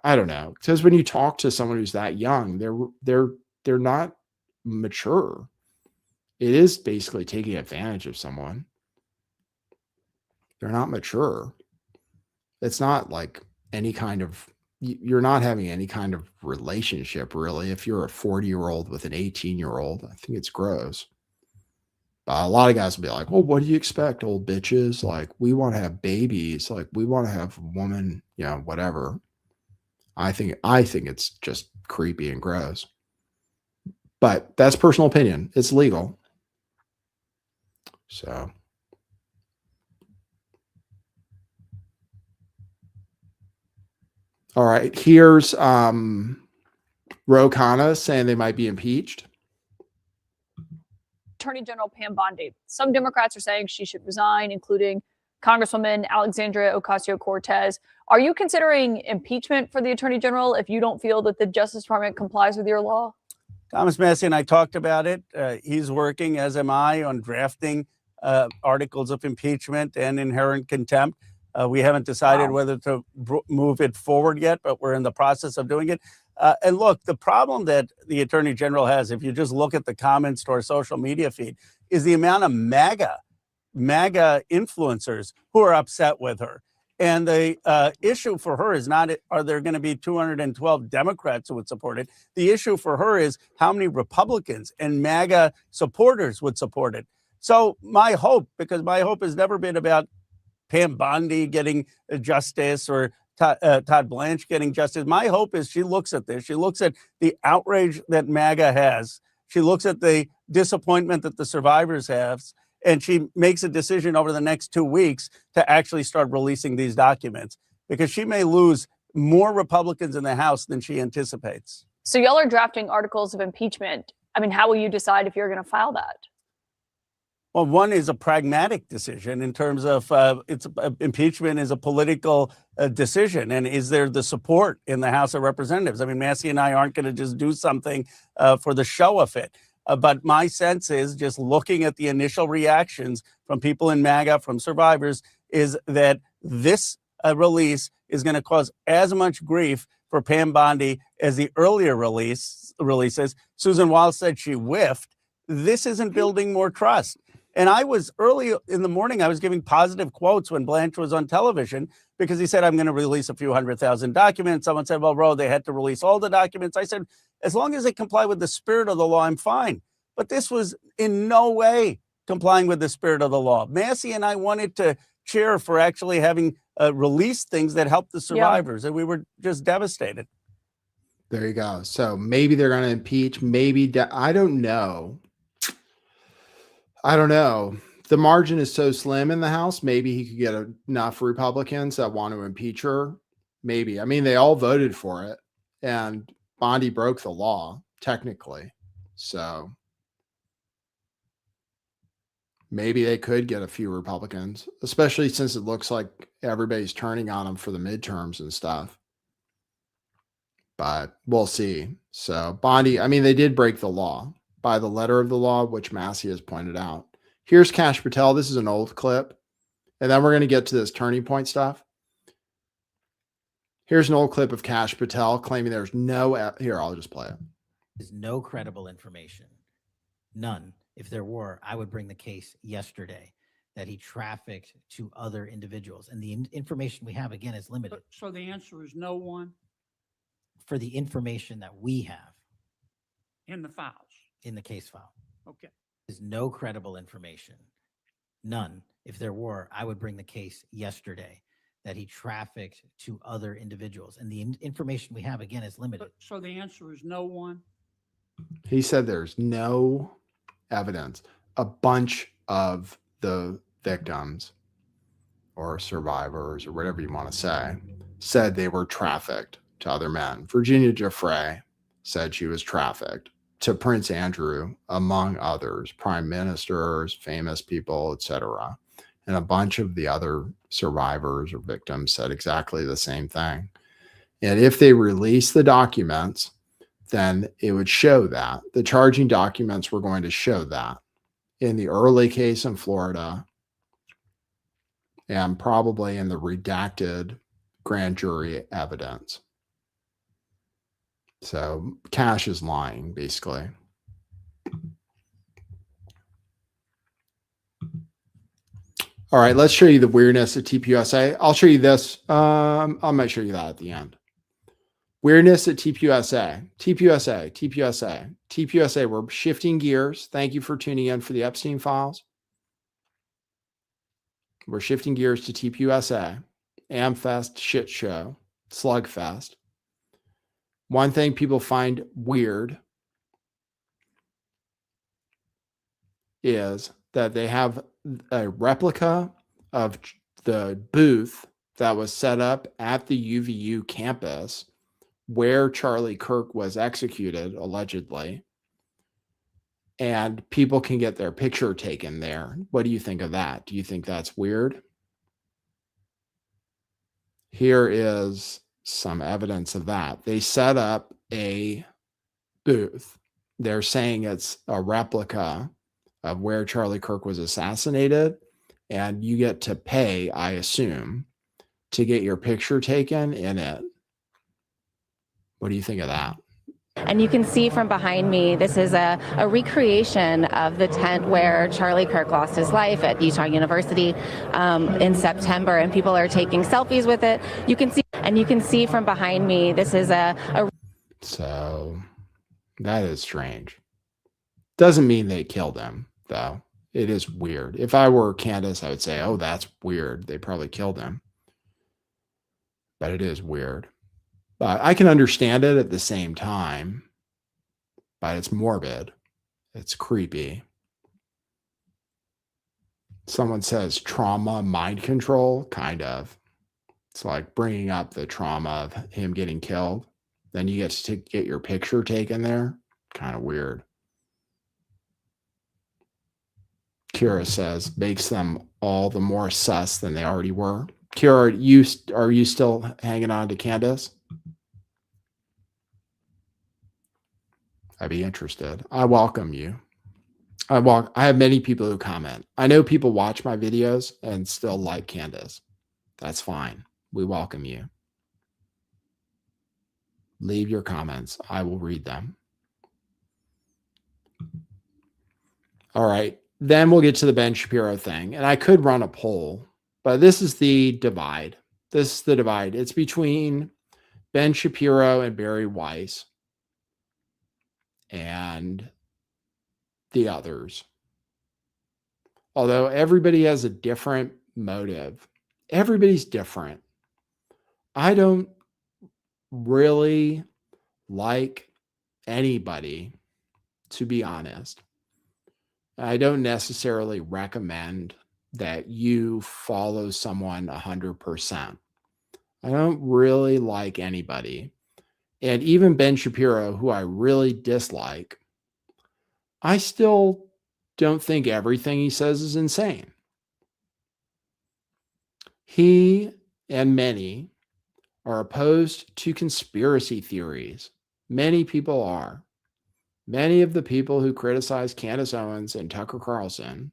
I don't know, because when you talk to someone who's that young, they're not mature. It is basically taking advantage of someone. They're not mature. It's not like any kind of, you're not having any kind of relationship really. If you're a 40-year-old with an 18-year-old, I think it's gross. A lot of guys will be like, well, what do you expect, old bitches? Like, we want to have babies. Like, we want to have a woman, whatever. I think it's just creepy and gross. But that's personal opinion. It's legal. So. All right. Here's Khanna saying they might be impeached. Attorney General Pam Bondi. Some Democrats are saying she should resign, including Congresswoman Alexandria Ocasio-Cortez. Are you considering impeachment for the Attorney General if you don't feel that the Justice Department complies with your law? Thomas Massie and I talked about it. He's working, as am I, on drafting articles of impeachment and inherent contempt. We haven't decided whether to move it forward yet, but we're in the process of doing it. And look, the problem that the Attorney General has, if you just look at the comments to our social media feed, is the amount of MAGA influencers who are upset with her. And the issue for her is not, are there going to be 212 Democrats who would support it? The issue for her is how many Republicans and MAGA supporters would support it. So my hope, because my hope has never been about Pam Bondi getting justice or Todd Blanche getting justice. My hope is she looks at this. She looks at the outrage that MAGA has. She looks at the disappointment that the survivors have. And she makes a decision over the next 2 weeks to actually start releasing these documents, because she may lose more Republicans in the House than she anticipates. So y'all are drafting articles of impeachment. I mean, how will you decide if you're going to file that? Well, one is a pragmatic decision in terms of impeachment is a political decision. And is there the support in the House of Representatives? I mean, Massie and I aren't going to just do something for the show of it. But my sense is, just looking at the initial reactions from people in MAGA, from survivors, is that this release is going to cause as much grief for Pam Bondi as the earlier releases. Susan Wiles said she whiffed. This isn't building more trust. And I was early in the morning, I was giving positive quotes when Blanche was on television, because he said, I'm going to release a few 100,000 documents. Someone said, well, Ro, they had to release all the documents. I said, as long as they comply with the spirit of the law, I'm fine. But this was in no way complying with the spirit of the law. Massie and I wanted to cheer for actually having released things that helped the survivors, and we were just devastated. There you go. So maybe they're going to impeach, maybe, I don't know. The margin is so slim in the House. Maybe he could get enough Republicans that want to impeach her. Maybe. I mean, they all voted for it, and Bondi broke the law technically. So maybe they could get a few Republicans, especially since it looks like everybody's turning on them for the midterms and stuff. But we'll see. So Bondi, I mean, they did break the law by the letter of the law, which Massie has pointed out. Here's Kash Patel. This is an old clip. And then we're going to get to this turning point stuff. Here's an old clip of Kash Patel claiming there's no, here, I'll just play it. There's no credible information. None. If there were, I would bring the case yesterday that he trafficked to other individuals. And the information we have, again, is limited. So the answer is no one? For the information that we have. In the files? In the case file. Okay. There's no credible information. None. If there were, I would bring the case yesterday that he trafficked to other individuals. And the information we have, again, is limited. So the answer is no one? He said there's no evidence. A bunch of the victims or survivors or whatever you want to say said they were trafficked to other men. Virginia Giuffre, said she was trafficked to Prince Andrew, among others, prime ministers, famous people, etc. And a bunch of the other survivors or victims said exactly the same thing. And if they release the documents, then it would show that. The charging documents were going to show that in the early case in Florida and probably in the redacted grand jury evidence. So Cash is lying, basically. All right, let's show you the weirdness of TPUSA. I'll show you this. I might show you that at the end. Weirdness at TPUSA. TPUSA. We're shifting gears. Thank you for tuning in for the Epstein files. We're shifting gears to TPUSA. AMFEST shit show. Slugfest. One thing people find weird is that they have a replica of the booth that was set up at the UVU campus where Charlie Kirk was executed, allegedly. And people can get their picture taken there. What do you think of that? Do you think that's weird? Here is some evidence of that. They set up a booth. They're saying it's a replica of where Charlie Kirk was assassinated. And you get to pay, I assume, to get your picture taken in it. What do you think of that? And you can see from behind me, this is a recreation of the tent where Charlie Kirk lost his life at Utah University in September, and people are taking selfies with it. You can see from behind me, this is a So that is strange. Doesn't mean they killed him, though. It is weird. If I were Candace, I would say, oh, that's weird. They probably killed him. But it is weird. But I can understand it at the same time. But it's morbid. It's creepy. Someone says trauma, mind control, kind of. It's like bringing up the trauma of him getting killed. Then you get to get your picture taken there. Kind of weird. Kira says, makes them all the more sus than they already were. Kira, are you still hanging on to Candace? I'd be interested. I welcome you. I have many people who comment. I know people watch my videos and still like Candace. That's fine. We welcome you. Leave your comments. I will read them. All right. Then we'll get to the Ben Shapiro thing. And I could run a poll, but this is the divide. This is the divide. It's between Ben Shapiro and Barry Weiss and the others. Although everybody has a different motive. Everybody's different. I don't really like anybody, to be honest. I don't necessarily recommend that you follow someone 100%. I don't really like anybody. And even Ben Shapiro, who I really dislike, I still don't think everything he says is insane. He and many are opposed to conspiracy theories. Many people are. Many of the people who criticize Candace Owens and Tucker Carlson,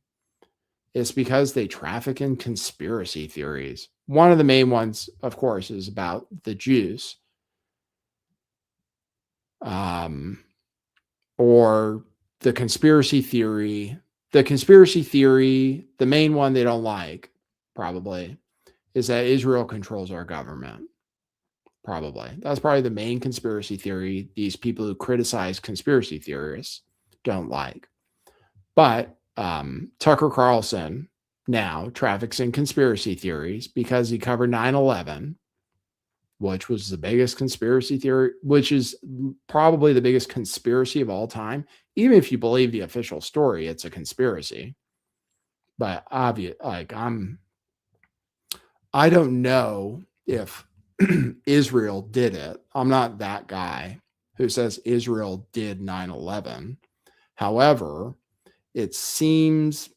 it's because they traffic in conspiracy theories. One of the main ones, of course, is about the juice. Or the conspiracy theory. The main one they don't like, probably, is that Israel controls our government. Probably. That's probably the main conspiracy theory these people who criticize conspiracy theorists don't like. But Tucker Carlson now traffics in conspiracy theories because he covered 9/11, which was the biggest conspiracy theory, which is probably the biggest conspiracy of all time. Even if you believe the official story, it's a conspiracy. But obvious, like I don't know if Israel did it. I'm not that guy who says Israel did 9/11. However, it seems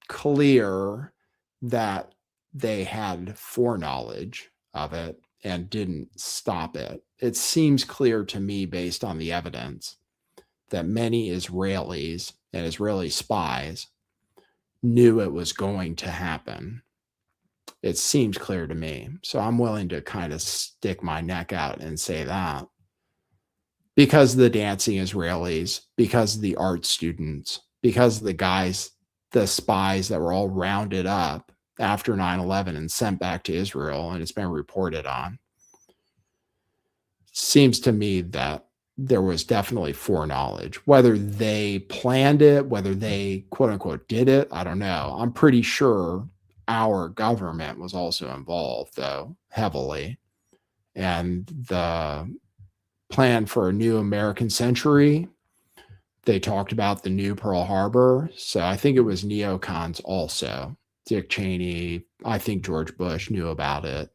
clear that they had foreknowledge of it and didn't stop it. It seems clear to me, based on the evidence, that many Israelis and Israeli spies knew it was going to happen. It seems clear to me. So I'm willing to kind of stick my neck out and say that. Because the dancing Israelis, because the art students, because the guys, the spies that were all rounded up after 9/11 and sent back to Israel, and it's been reported on. Seems to me that there was definitely foreknowledge. Whether they planned it, whether they quote unquote did it, I don't know. I'm pretty sure our government was also involved, though, heavily. And the plan for a new American century, they talked about the new Pearl Harbor. So I think it was neocons also. Dick Cheney, I think George Bush knew about it.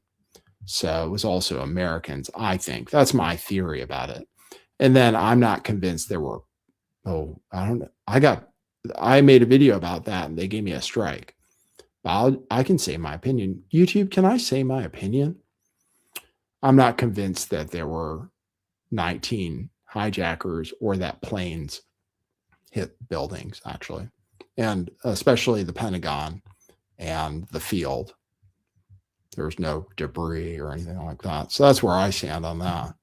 So it was also Americans, I think. That's my theory about it. And then I'm not convinced there were, I don't know. I made a video about that and they gave me a strike. I can say my opinion. YouTube, can I say my opinion? I'm not convinced that there were 19 hijackers or that planes hit buildings, actually. And especially the Pentagon and the field. There was no debris or anything like that. So that's where I stand on that.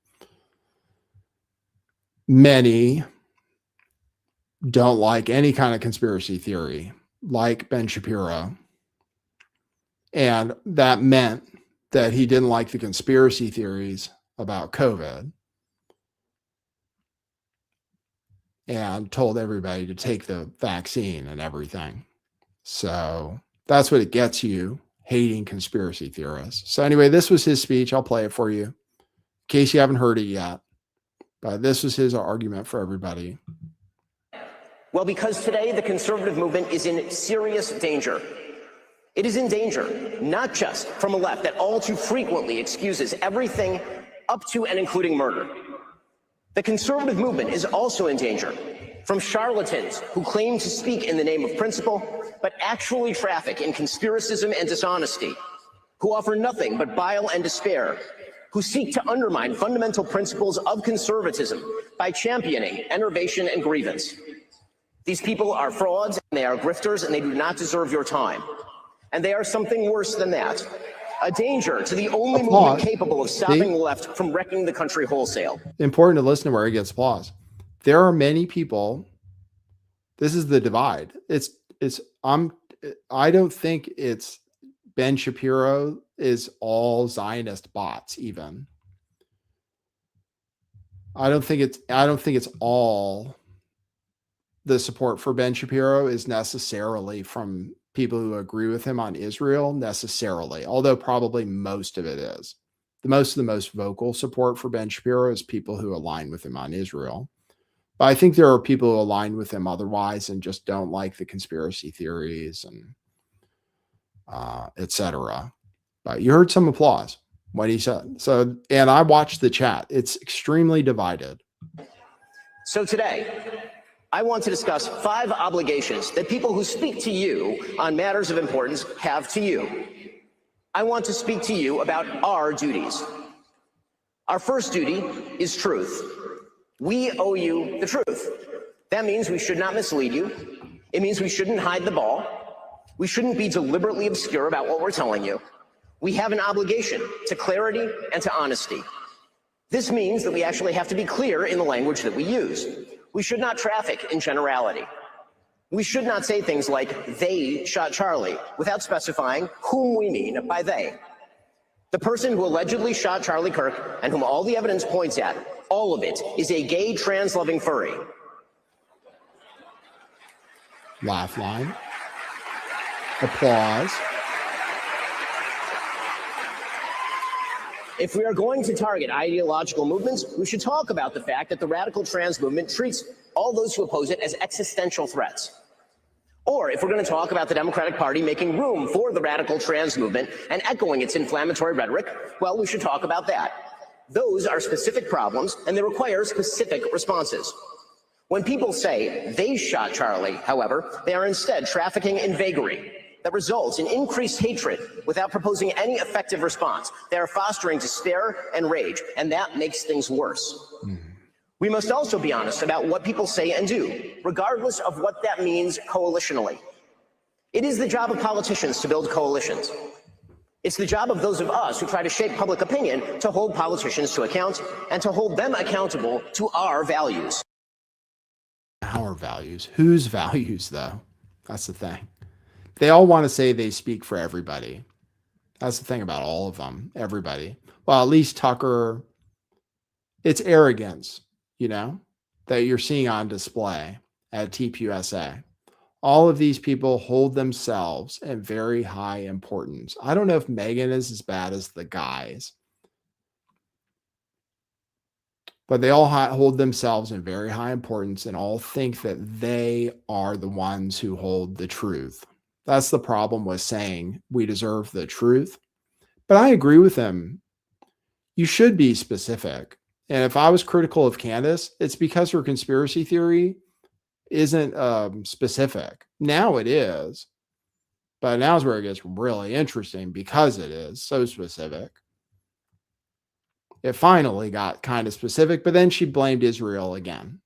Many don't like any kind of conspiracy theory, like Ben Shapiro. And that meant that he didn't like the conspiracy theories about COVID and told everybody to take the vaccine and everything. So that's what it gets you, hating conspiracy theorists. So anyway, this was his speech. I'll play it for you in case you haven't heard it yet. But this was his argument for everybody. Well, because today the conservative movement is in serious danger. It is in danger, not just from a left that all too frequently excuses everything up to and including murder. The conservative movement is also in danger from charlatans who claim to speak in the name of principle, but actually traffic in conspiracism and dishonesty, who offer nothing but bile and despair, who seek to undermine fundamental principles of conservatism by championing enervation and grievance. These people are frauds, and they are grifters, and they do not deserve your time. And they are something worse than that, a danger to the only movement capable of stopping the left from wrecking the country wholesale. Important to listen to where he gets applause. There are many people. This is the divide. I don't think it's Ben Shapiro is all Zionist bots even. I don't think it's all the support for Ben Shapiro is necessarily from people who agree with him on Israel necessarily, although probably most of it is. The most vocal support for Ben Shapiro is people who align with him on Israel. But I think there are people who align with him otherwise and just don't like the conspiracy theories and etc. But you heard some applause when he said. So, and I watched the chat. It's extremely divided. So today, I want to discuss 5 obligations that people who speak to you on matters of importance have to you. I want to speak to you about our duties. Our first duty is truth. We owe you the truth. That means we should not mislead you. It means we shouldn't hide the ball. We shouldn't be deliberately obscure about what we're telling you. We have an obligation to clarity and to honesty. This means that we actually have to be clear in the language that we use. We should not traffic in generality. We should not say things like, they shot Charlie, without specifying whom we mean by they. The person who allegedly shot Charlie Kirk, and whom all the evidence points at, all of it, is a gay, trans-loving furry. Laugh line. Applause. If we are going to target ideological movements, we should talk about the fact that the radical trans movement treats all those who oppose it as existential threats. Or if we're going to talk about the Democratic Party making room for the radical trans movement and echoing its inflammatory rhetoric, well, we should talk about that. Those are specific problems, and they require specific responses. When people say they shot Charlie, however, they are instead trafficking in vagary that results in increased hatred without proposing any effective response. They are fostering despair and rage, and that makes things worse. We must also be honest about what people say and do, regardless of what that means coalitionally. It is the job of politicians to build coalitions. It's the job of those of us who try to shape public opinion to hold politicians to account and to hold them accountable to our values. Our values. Whose values, though? That's the thing. They all want to say they speak for everybody. That's the thing about all of them. Everybody. Well, at least Tucker. It's arrogance, you know, that you're seeing on display at TPUSA. All of these people hold themselves in very high importance. I don't know if Meghan is as bad as the guys, but they all hold themselves in very high importance and all think that they are the ones who hold the truth. That's the problem with saying we deserve the truth. But I agree with him. You should be specific. And if I was critical of Candace, it's because her conspiracy theory isn't specific. Now it is. But now's where it gets really interesting because it is so specific. It finally got kind of specific, but then she blamed Israel again.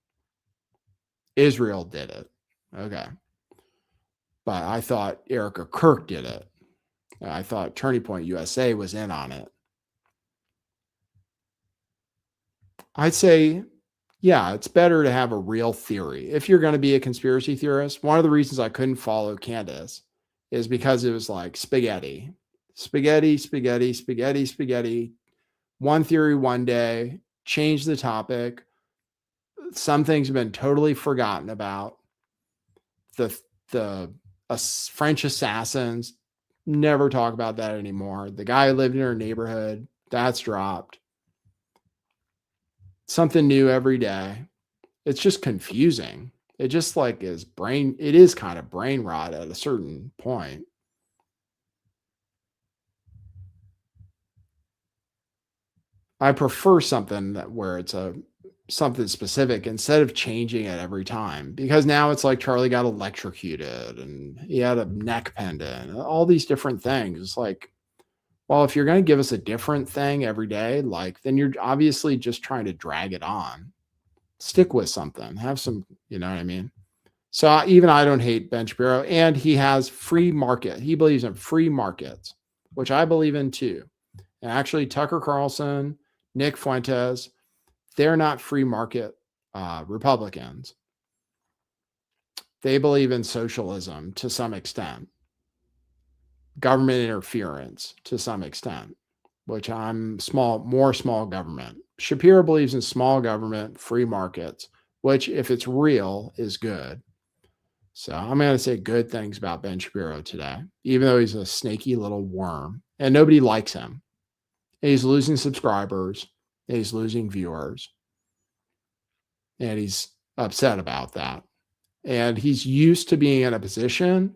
Israel did it. Okay. But I thought Erica Kirk did it. I thought Turning Point USA was in on it. I'd say, yeah, it's better to have a real theory. If you're going to be a conspiracy theorist, one of the reasons I couldn't follow Candace is because it was like spaghetti. Spaghetti, spaghetti, spaghetti, spaghetti. One theory one day, change the topic. Some things have been totally forgotten about. The French assassins, never talk about that anymore. The guy who lived in her neighborhood, that's dropped. Something new every day. It's just confusing. It just like it is kind of brain rot at a certain point. I prefer something where it's something specific instead of changing it every time, because now it's like Charlie got electrocuted and he had a neck pendant, all these different things. It's like, well, if you're going to give us a different thing every day, like, then you're obviously just trying to drag it on. Stick with something, have some, you know what I mean? So I don't hate Ben Shapiro, and he has free market. He believes in free markets, which I believe in too. And actually Tucker Carlson, Nick Fuentes, they're not free market Republicans. They believe in socialism to some extent, government interference to some extent, which I'm more small government. Shapiro believes in small government, free markets, which if it's real is good. So I'm going to say good things about Ben Shapiro today, even though he's a snaky little worm and nobody likes him. He's losing subscribers. He's losing viewers. And he's upset about that. And he's used to being in a position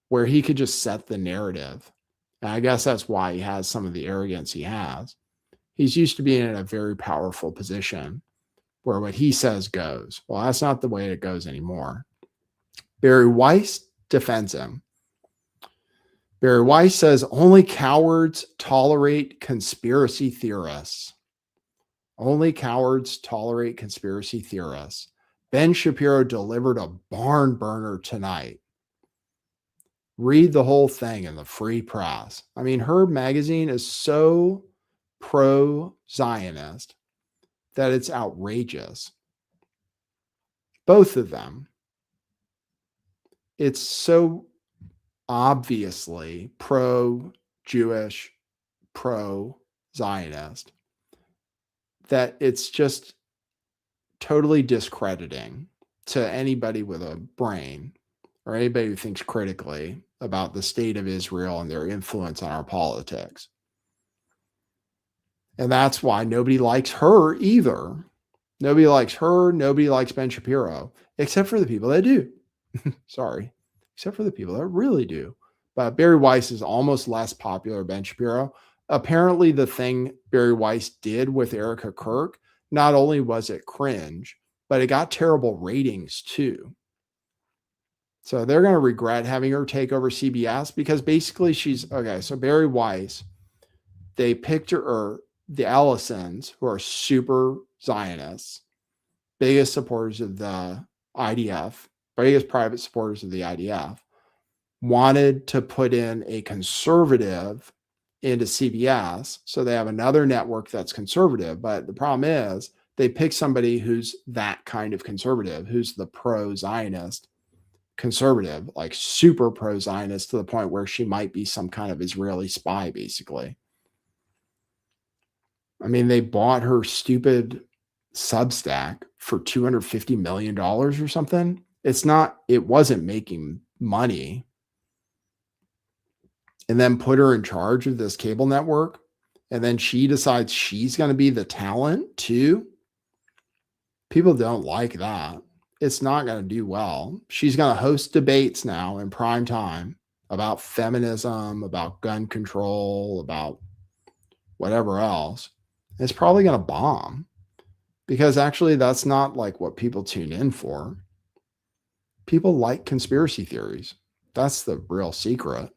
where he could just set the narrative. And I guess that's why he has some of the arrogance he has. He's used to being in a very powerful position where what he says goes. Well, that's not the way it goes anymore. Barry Weiss defends him. Barry Weiss says only cowards tolerate conspiracy theorists. Only cowards tolerate conspiracy theorists. Ben Shapiro delivered a barn burner tonight. Read the whole thing in the free press. I mean, her magazine is so pro-Zionist that it's outrageous. Both of them. It's so obviously pro-Jewish, pro-Zionist that it's just totally discrediting to anybody with a brain or anybody who thinks critically about the state of Israel and their influence on our politics. And that's why nobody likes her either. Nobody likes her. Nobody likes Ben Shapiro, except for the people that do. Sorry. Except for the people that really do. But Barry Weiss is almost less popular than Ben Shapiro. apparently the thing Barry Weiss did with Erica Kirk, not only was it cringe, but it got terrible ratings too. So they're going to regret having her take over CBS because basically she's okay. So Barry Weiss, they picked her, the Allisons, who are super Zionists, biggest supporters of the IDF, biggest private supporters of the IDF, wanted to put in a conservative into CBS. So they have another network that's conservative. But the problem is they pick somebody who's that kind of conservative, who's the pro-Zionist conservative, like super pro-Zionist to the point where she might be some kind of Israeli spy, basically. I mean, they bought her stupid Substack for $250 million or something. It wasn't making money. And then put her in charge of this cable network. And then she decides she's going to be the talent too. People don't like that. It's not going to do well. She's going to host debates now in prime time about feminism, about gun control, about whatever else. It's probably going to bomb because actually that's not like what people tune in for. People like conspiracy theories. That's the real secret.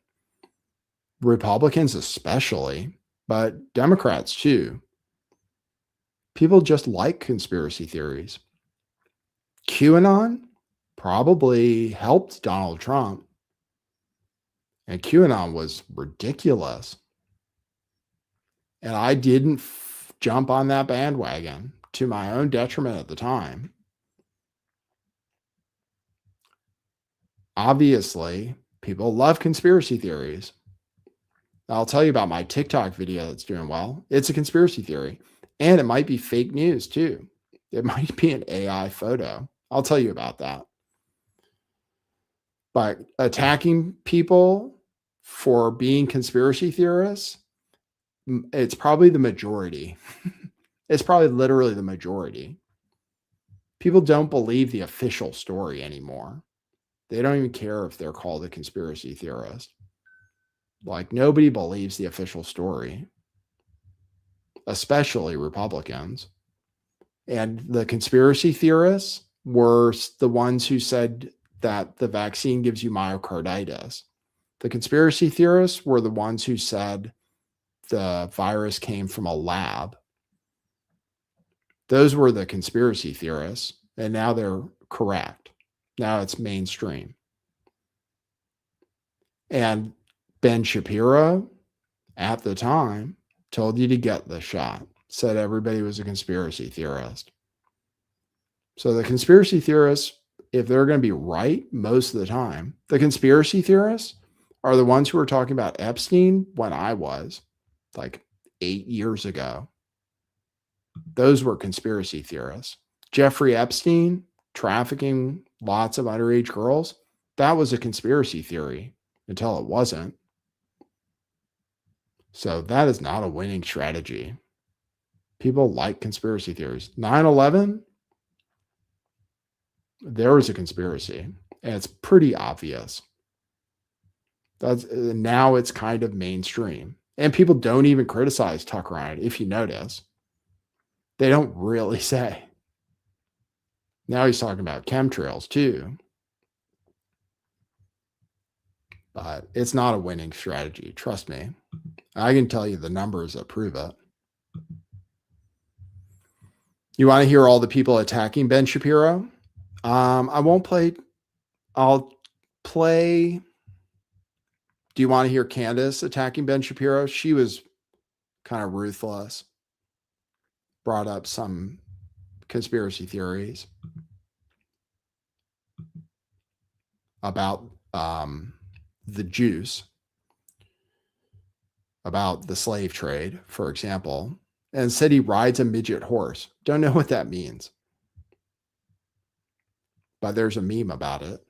Republicans especially, but Democrats too. People just like conspiracy theories. QAnon probably helped Donald Trump. And QAnon was ridiculous. And I didn't jump on that bandwagon to my own detriment at the time. Obviously, people love conspiracy theories. I'll tell you about my TikTok video that's doing well. It's a conspiracy theory. And it might be fake news too. It might be an AI photo. I'll tell you about that. But attacking people for being conspiracy theorists, it's probably the majority. It's probably literally the majority. People don't believe the official story anymore. They don't even care if they're called a conspiracy theorist. Like, nobody believes the official story, especially Republicans. And the conspiracy theorists were the ones who said that the vaccine gives you myocarditis. The conspiracy theorists were the ones who said the virus came from a lab. Those were the conspiracy theorists, and now they're correct. Now it's mainstream. And Ben Shapiro, at the time, told you to get the shot, said everybody was a conspiracy theorist. So the conspiracy theorists, if they're going to be right most of the time, the conspiracy theorists are the ones who were talking about Epstein when I was like 8 years ago. Those were conspiracy theorists. Jeffrey Epstein, trafficking lots of underage girls, that was a conspiracy theory until it wasn't. So that is not a winning strategy. People like conspiracy theories. 9/11, there was a conspiracy, and it's pretty obvious. Now it's kind of mainstream. And people don't even criticize Tucker on it, if you notice. They don't really say. Now he's talking about chemtrails too. But it's not a winning strategy, trust me. I can tell you the numbers that prove it. You want to hear all the people attacking Ben Shapiro? I won't play. I'll play. Do you want to hear Candace attacking Ben Shapiro? She was kind of ruthless. Brought up some conspiracy theories about the juice, about the slave trade, for example, and said he rides a midget horse. Don't know what that means, but there's a meme about it.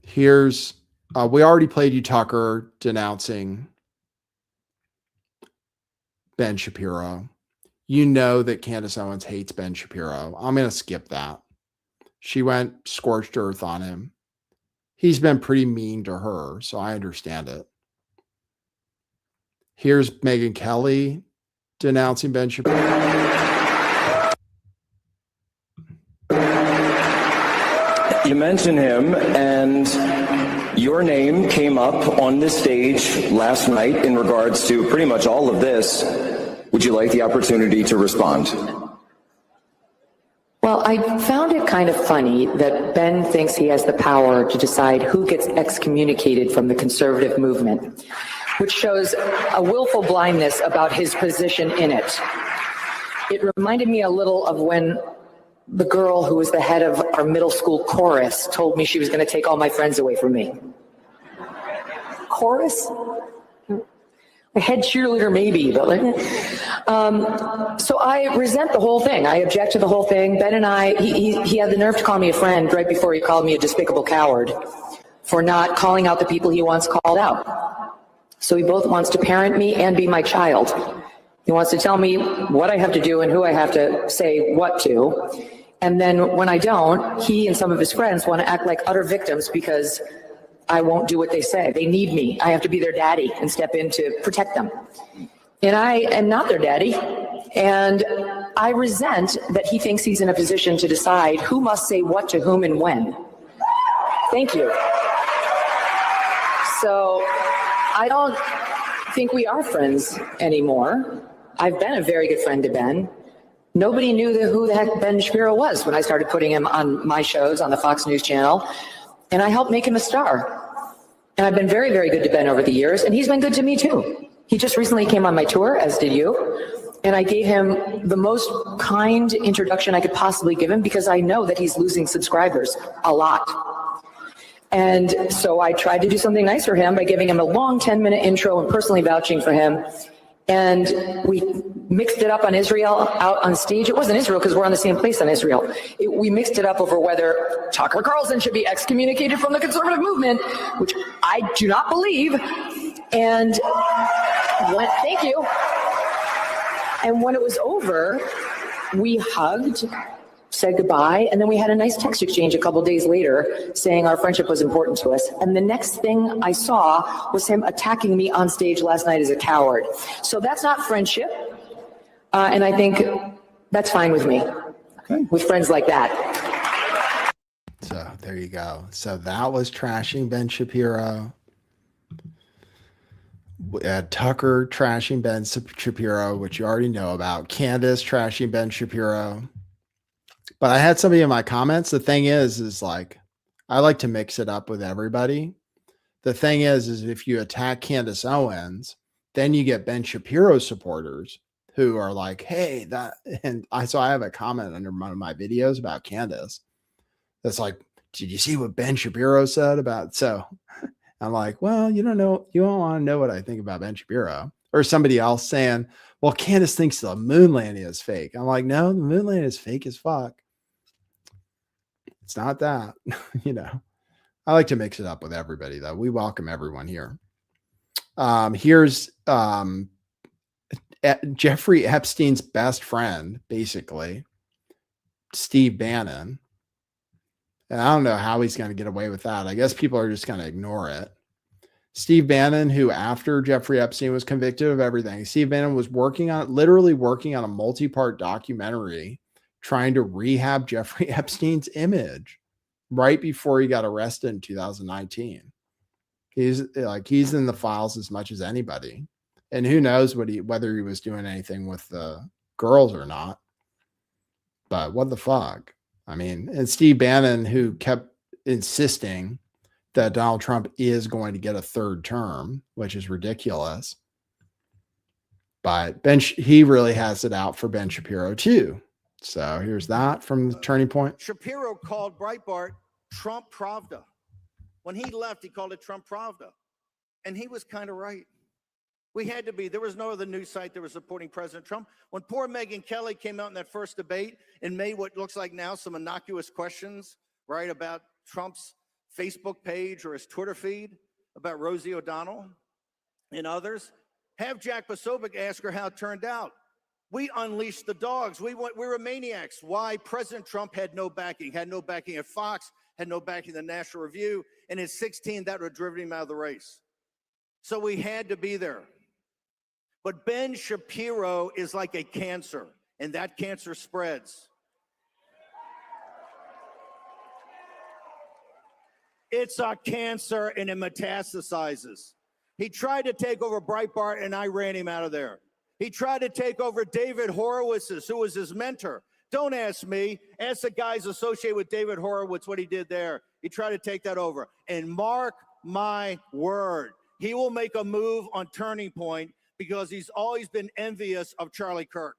Here's, we already played you Tucker denouncing Ben Shapiro. You know that Candace Owens hates Ben Shapiro. I'm going to skip that. She went scorched earth on him. he's been pretty mean to her, so I understand it. Here's Megyn Kelly denouncing Ben Shapiro. You mentioned him, and your name came up on this stage last night in regards to pretty much all of this. Would you like the opportunity to respond? Well, I found it kind of funny that Ben thinks he has the power to decide who gets excommunicated from the conservative movement, which shows a willful blindness about his position in it. It reminded me a little of when the girl who was the head of our middle school chorus told me she was going to take all my friends away from me. Chorus? A head cheerleader, maybe, but so I resent the whole thing. I object to the whole thing. Ben and I, he had the nerve to call me a friend right before he called me a despicable coward for not calling out the people he once called out. So he both wants to parent me and be my child. He wants to tell me what I have to do and who I have to say what to. And then when I don't, he and some of his friends want to act like utter victims because I won't do what they say. They need me. I have to be their daddy and step in to protect them. And I am not their daddy. And I resent that he thinks he's in a position to decide who must say what to whom and when. Thank you. So I don't think we are friends anymore. I've been a very good friend to Ben. Nobody knew who the heck Ben Shapiro was when I started putting him on my shows on the Fox News channel. And I helped make him a star. And I've been very, very good to Ben over the years, and he's been good to me too. He just recently came on my tour, as did you, and I gave him the most kind introduction I could possibly give him because I know that he's losing subscribers a lot. And so I tried to do something nice for him by giving him a long 10-minute intro and personally vouching for him. And we mixed it up on Israel out on stage. It wasn't Israel because we're on the same place on Israel. We mixed it up over whether Tucker Carlson should be excommunicated from the conservative movement, which I do not believe. And thank you. And when it was over, we hugged, said goodbye, and then we had a nice text exchange a couple days later saying our friendship was important to us. And the next thing I saw was him attacking me on stage last night as a coward. So that's not friendship. And I think that's fine with me, with friends like that. So there you go. So that was trashing Ben Shapiro. Tucker trashing Ben Shapiro, which you already know about. Candace trashing Ben Shapiro. But I had somebody in my comments. The thing is like, I like to mix it up with everybody. The thing is if you attack Candace Owens, then you get Ben Shapiro supporters who are like, hey, that, and so I have a comment under one of my videos about Candace that's like, did you see what Ben Shapiro said about, so I'm like, well, you don't want to know what I think about Ben Shapiro. Or somebody else saying, well, Candace thinks the moon landing is fake. I'm like, no, the moon landing is fake as fuck. It's not that, I like to mix it up with everybody though. We welcome everyone here. Here's Jeffrey Epstein's best friend, basically, Steve Bannon. And I don't know how he's going to get away with that. I guess people are just going to ignore it. Steve Bannon, who after Jeffrey Epstein was convicted of everything, Steve Bannon was literally working on a multi-part documentary trying to rehab Jeffrey Epstein's image right before he got arrested in 2019. He's in the files as much as anybody. And who knows whether he was doing anything with the girls or not. But what the fuck? I mean, and Steve Bannon, who kept insisting that Donald Trump is going to get a third term, which is ridiculous. But he really has it out for Ben Shapiro too. So here's that from the Turning Point. Shapiro called Breitbart Trump Pravda. When he left, he called it Trump Pravda. And he was kind of right. We had to be. There was no other news site that was supporting President Trump. When poor Megyn Kelly came out in that first debate and made what looks like now some innocuous questions, right, about Trump's Facebook page or his Twitter feed, about Rosie O'Donnell and others, have Jack Posobiec ask her how it turned out. We unleashed the dogs. We were maniacs. Why? President Trump had no backing at Fox, had no backing in the National Review, and in 16, that would have driven him out of the race. So we had to be there. But Ben Shapiro is like a cancer, and that cancer spreads. It's a cancer, and it metastasizes. He tried to take over Breitbart, and I ran him out of there. He tried to take over David Horowitz's, who was his mentor. Don't ask me. Ask the guys associated with David Horowitz what he did there. He tried to take that over. And mark my word, he will make a move on Turning Point because he's always been envious of Charlie Kirk.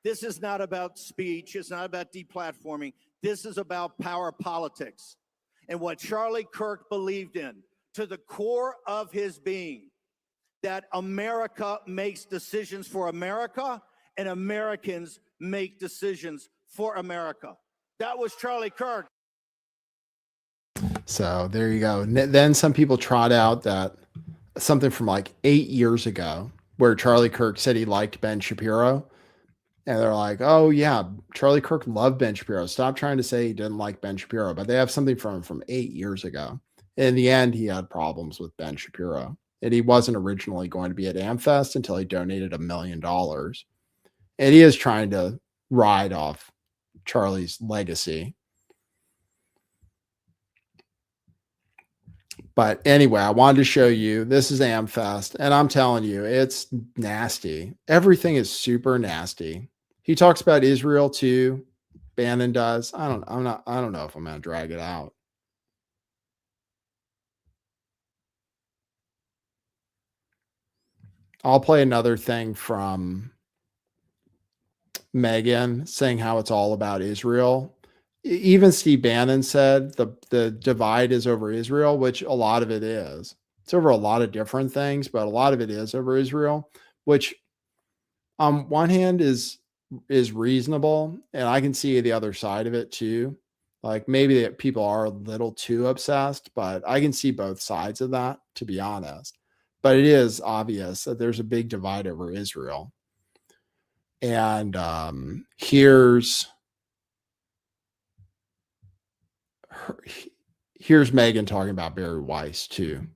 This is not about speech. It's not about deplatforming. This is about power politics. And what Charlie Kirk believed in to the core of his being, that America makes decisions for America and Americans make decisions for America. That was Charlie Kirk. So there you go. Then some people trot out that something from like 8 years ago where Charlie Kirk said he liked Ben Shapiro. And they're like, oh, yeah, Charlie Kirk loved Ben Shapiro. Stop trying to say he didn't like Ben Shapiro. But they have something from 8 years ago. In the end, he had problems with Ben Shapiro. And he wasn't originally going to be at AmFest until he donated $1 million. And he is trying to ride off Charlie's legacy. But anyway, I wanted to show you, this is AmFest. And I'm telling you, it's nasty. Everything is super nasty. He talks about Israel too. Bannon does. I don't know if I'm going to drag it out. I'll play another thing from Megan saying how it's all about Israel. Even Steve Bannon said the divide is over Israel, which a lot of it is. It's over a lot of different things, but a lot of it is over Israel, which on one hand is reasonable. And I can see the other side of it too. Like maybe that people are a little too obsessed, but I can see both sides of that, to be honest. But it is obvious that there's a big divide over Israel. And here's Megan talking about Barry Weiss too.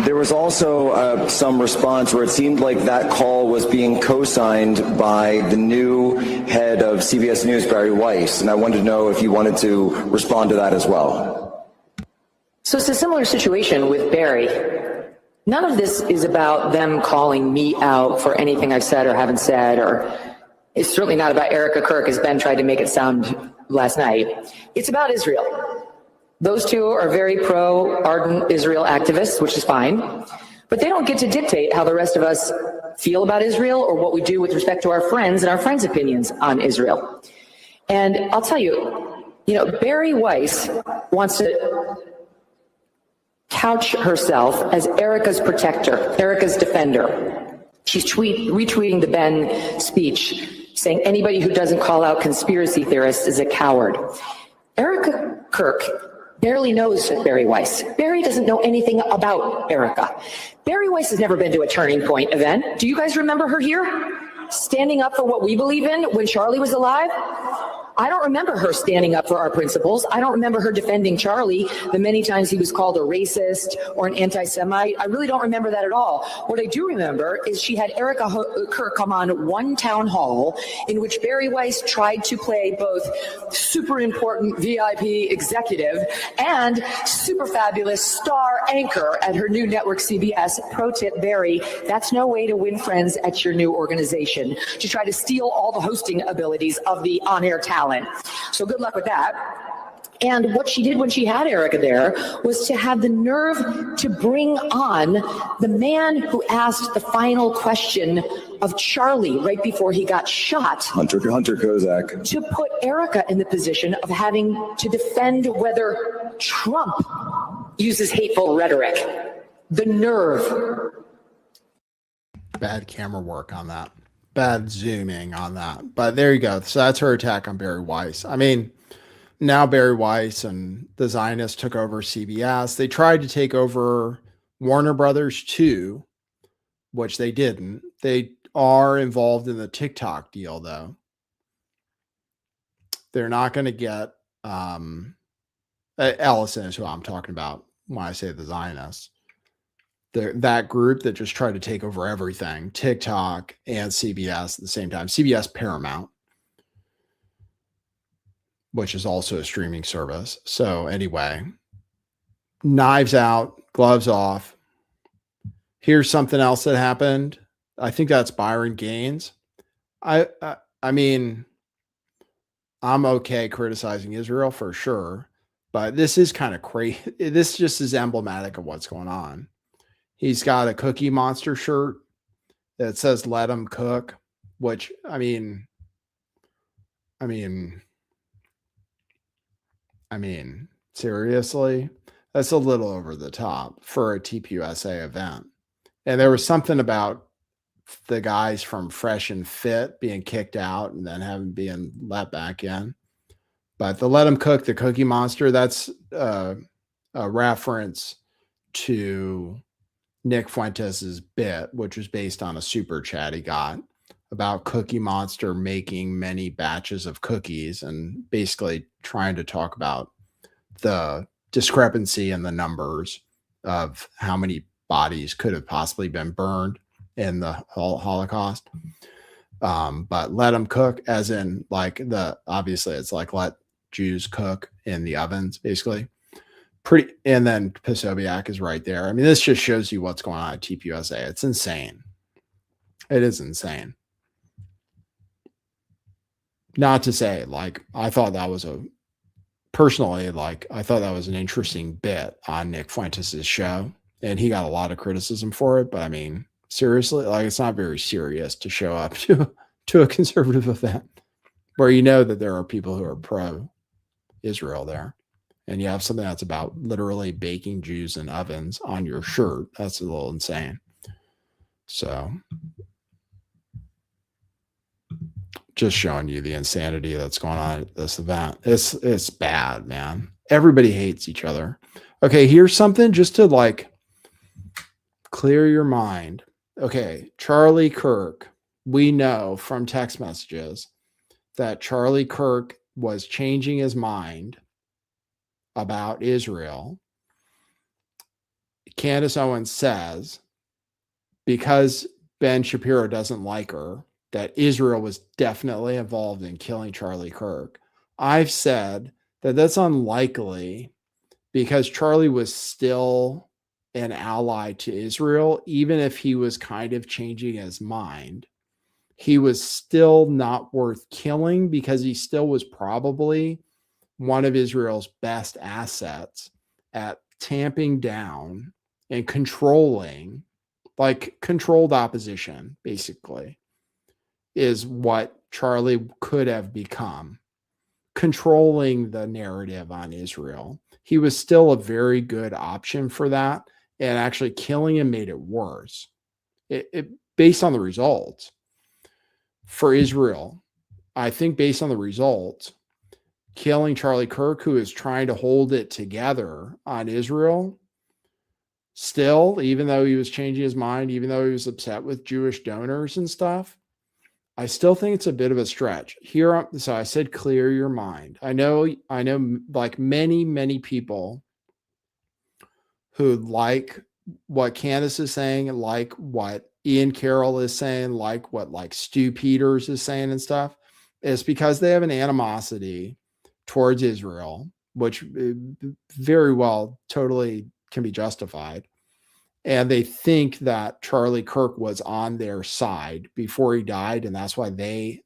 There was also some response where it seemed like that call was being co-signed by the new head of CBS News, Barry Weiss, and I wanted to know if you wanted to respond to that as well. So it's a similar situation with Barry. None of this is about them calling me out for anything I've said or haven't said, or it's certainly not about Erica Kirk, as Ben tried to make it sound last night. It's about Israel. Those two are very pro-ardent Israel activists, which is fine, but they don't get to dictate how the rest of us feel about Israel or what we do with respect to our friends and our friends' opinions on Israel. And I'll tell you, Barry Weiss wants to couch herself as Erica's protector, Erica's defender. She's retweeting the Ben speech, saying anybody who doesn't call out conspiracy theorists is a coward. Erica Kirk barely knows Barry Weiss. Barry doesn't know anything about Erica. Barry Weiss has never been to a Turning Point event. Do you guys remember her here? Standing up for what we believe in when Charlie was alive? I don't remember her standing up for our principles. I don't remember her defending Charlie the many times he was called a racist or an anti-Semite. I really don't remember that at all. What I do remember is she had Erica Kirk come on one town hall in which Barry Weiss tried to play both super important VIP executive and super fabulous star anchor at her new network CBS. Pro tip, Barry, that's no way to win friends at your new organization, to try to steal all the hosting abilities of the on-air talent. So good luck with that. And what she did when she had Erica there was to have the nerve to bring on the man who asked the final question of Charlie right before he got shot. Hunter Kozak. To put Erica in the position of having to defend whether Trump uses hateful rhetoric. The nerve. Bad camera work on that. Bad zooming on that. But there you go. So that's her attack on Barry Weiss. I mean, now Barry Weiss and the Zionists took over CBS. They tried to take over Warner Brothers too, which they didn't. They are involved in the TikTok deal, though, they're not going to get Ellison is who I'm talking about when I say the Zionists. That group that just tried to take over everything, TikTok and CBS at the same time. CBS Paramount, which is also a streaming service. So anyway, knives out, gloves off. Here's something else that happened. I think that's Byron Gaines. I mean, I'm okay criticizing Israel for sure, but this is kind of crazy. This just is emblematic of what's going on. He's got a Cookie Monster shirt that says "Let 'em cook," which I mean, seriously, that's a little over the top for a TPUSA event. And there was something about the guys from Fresh and Fit being kicked out and then having been let back in. But the "Let 'em cook," the Cookie Monster, that's a reference to Nick Fuentes' bit, which was based on a super chat he got about Cookie Monster making many batches of cookies and basically trying to talk about the discrepancy in the numbers of how many bodies could have possibly been burned in the Holocaust. But "Let them cook," as in like obviously it's like let Jews cook in the ovens, basically. And then Posobiec is right there. I mean, this just shows you what's going on at TPUSA. It's insane. It is insane. Not to say, like, I thought that was an interesting bit on Nick Fuentes' show, and he got a lot of criticism for it. But I mean, seriously, like, it's not very serious to show up to a conservative event where you know that there are people who are pro-Israel there. And you have something that's about literally baking Jews in ovens on your shirt. That's a little insane. So just showing you the insanity that's going on at this event. It's bad, man. Everybody hates each other. Okay, here's something just to like clear your mind. Okay, Charlie Kirk, we know from text messages that Charlie Kirk was changing his mind about Israel. Candace Owens says, because Ben Shapiro doesn't like her, that Israel was definitely involved in killing Charlie Kirk. I've said that that's unlikely because Charlie was still an ally to Israel, even if he was kind of changing his mind. He was still not worth killing because he still was probably one of Israel's best assets at tamping down and controlling, like controlled opposition, basically, is what Charlie could have become, controlling the narrative on Israel. He was still a very good option for that, and actually killing him made it worse. It based on the results for Israel, I think based on the results, killing Charlie Kirk, who is trying to hold it together on Israel, still, even though he was changing his mind, even though he was upset with Jewish donors and stuff, I still think it's a bit of a stretch. So I said, clear your mind. I know like many people who like what Candace is saying, like what Ian Carroll is saying, like what like Stu Peters is saying and stuff, is because they have an animosity towards Israel, which very well totally can be justified. And they think that Charlie Kirk was on their side before he died, and that's why they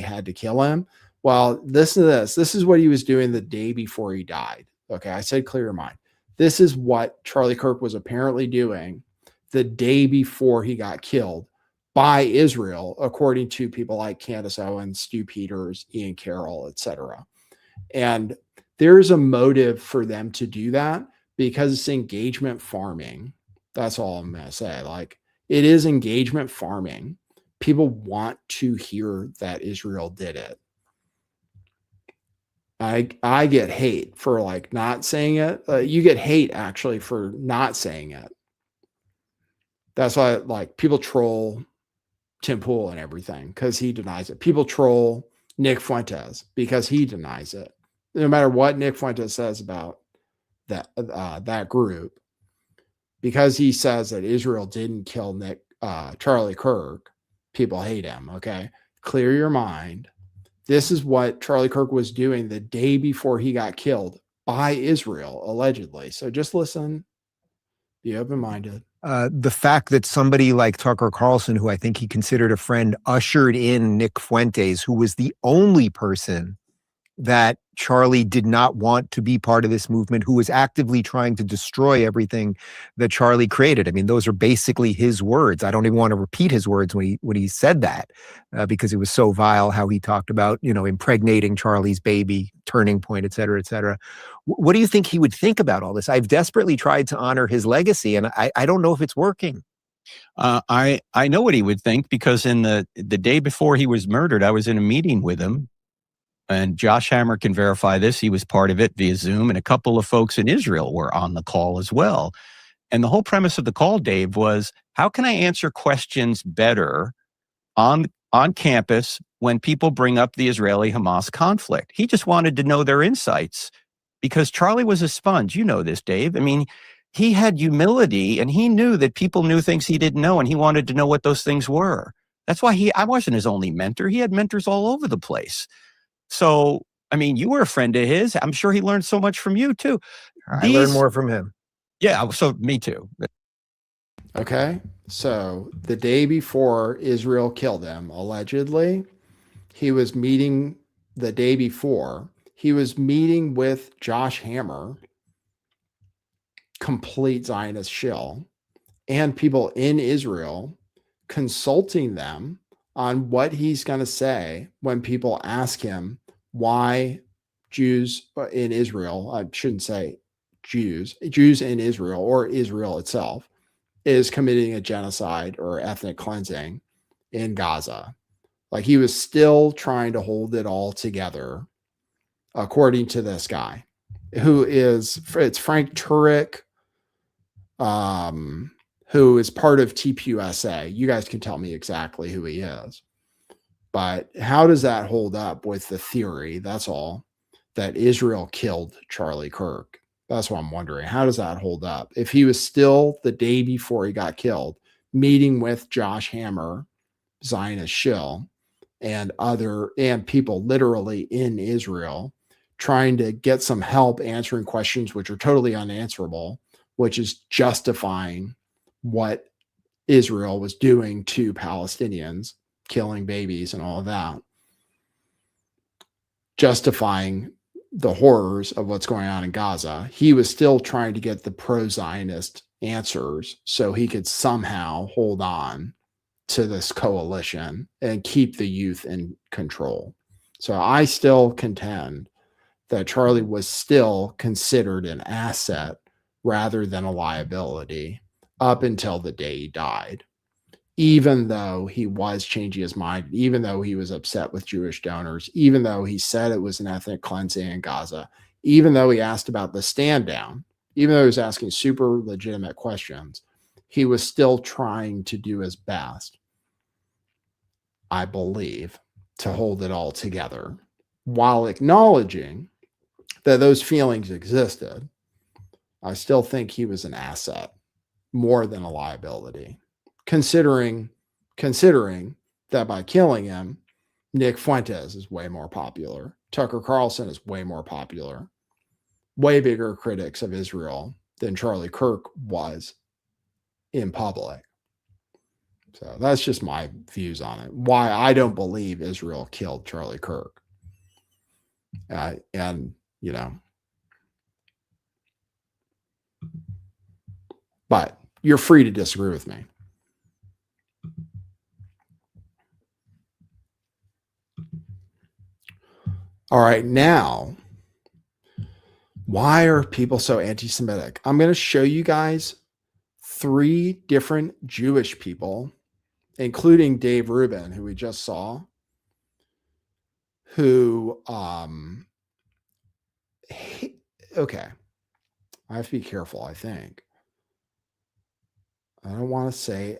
had to kill him. Well, listen to this. This is what he was doing the day before he died. Okay, I said clear your mind. This is what Charlie Kirk was apparently doing the day before he got killed by Israel, according to people like Candace Owens, Stu Peters, Ian Carroll, etc. And there's a motive for them to do that because it's engagement farming. That's all I'm going to say. Like, it is engagement farming. People want to hear that Israel did it. I get hate for like not saying it. You get hate actually for not saying it. That's why like people troll Tim Pool and everything because he denies it. People troll Nick Fuentes because he denies it. No matter what Nick Fuentes says about that group, because he says that Israel didn't kill Charlie Kirk, people hate him. Okay, clear your mind. This is what Charlie Kirk was doing the day before he got killed by Israel, allegedly. So just listen, be open-minded. The fact that somebody like Tucker Carlson, who I think he considered a friend, ushered in Nick Fuentes, who was the only person that Charlie did not want to be part of this movement, who was actively trying to destroy everything that Charlie created. I mean, those are basically his words. I don't even want to repeat his words when he said that because it was so vile how he talked about, impregnating Charlie's baby, turning point, et cetera, et cetera. What do you think he would think about all this? I've desperately tried to honor his legacy, and I don't know if it's working. I know what he would think because in the day before he was murdered, I was in a meeting with him. And Josh Hammer can verify this. He was part of it via Zoom, and a couple of folks in Israel were on the call as well. And the whole premise of the call, Dave, was how can I answer questions better on campus when people bring up the Israeli-Hamas conflict? He just wanted to know their insights because Charlie was a sponge. You know this, Dave. I mean, he had humility, and he knew that people knew things he didn't know, and he wanted to know what those things were. That's why I wasn't his only mentor. He had mentors all over the place. So, I mean, you were a friend of his. I'm sure he learned so much from you, too. I learned more from him. Yeah, so me too. Okay, so the day before Israel killed him, allegedly, he was meeting the day before. He was meeting with Josh Hammer, complete Zionist shill, and people in Israel, consulting them on what he's going to say when people ask him why Jews in Israel, I shouldn't say Jews in Israel or Israel itself is committing a genocide or ethnic cleansing in Gaza. Like he was still trying to hold it all together, according to this guy, it's Frank Turek, who is part of TPUSA. You guys can tell me exactly who he is. But how does that hold up with the theory, that's all, that Israel killed Charlie Kirk? That's what I'm wondering. How does that hold up? If he was still the day before he got killed, meeting with Josh Hammer, Zionist shill, and people literally in Israel, trying to get some help answering questions which are totally unanswerable, which is justifying what Israel was doing to Palestinians, killing babies and all of that, justifying the horrors of what's going on in Gaza. He was still trying to get the pro-Zionist answers so he could somehow hold on to this coalition and keep the youth in control. So I still contend that Charlie was still considered an asset rather than a liability up until the day he died, even though he was changing his mind, even though he was upset with Jewish donors, even though he said it was an ethnic cleansing in Gaza, even though he asked about the stand down, even though he was asking super legitimate questions, he was still trying to do his best, I believe, to hold it all together while acknowledging that those feelings existed. I still think he was an asset more than a liability, considering that by killing him, Nick Fuentes is way more popular. Tucker Carlson is way more popular, way bigger critics of Israel than Charlie Kirk was in public. So that's just my views on it. Why I don't believe Israel killed Charlie Kirk. But you're free to disagree with me. All right, now, why are people so anti-Semitic? I'm going to show you guys 3 different Jewish people, including Dave Rubin, who we just saw, who, okay, I have to be careful, I think. I don't want to say,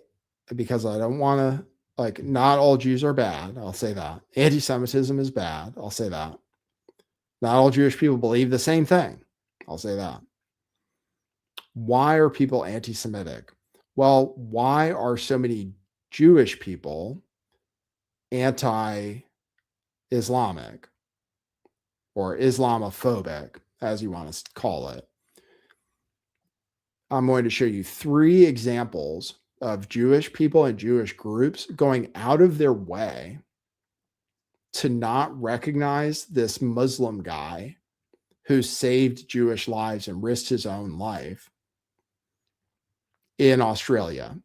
because I don't want Like, not all Jews are bad. I'll say that. Anti-Semitism is bad. I'll say that. Not all Jewish people believe the same thing. I'll say that. Why are people anti-Semitic? Well, why are so many Jewish people anti-Islamic or Islamophobic, as you want to call it? I'm going to show you 3 examples of Jewish people and Jewish groups going out of their way to not recognize this Muslim guy who saved Jewish lives and risked his own life in Australia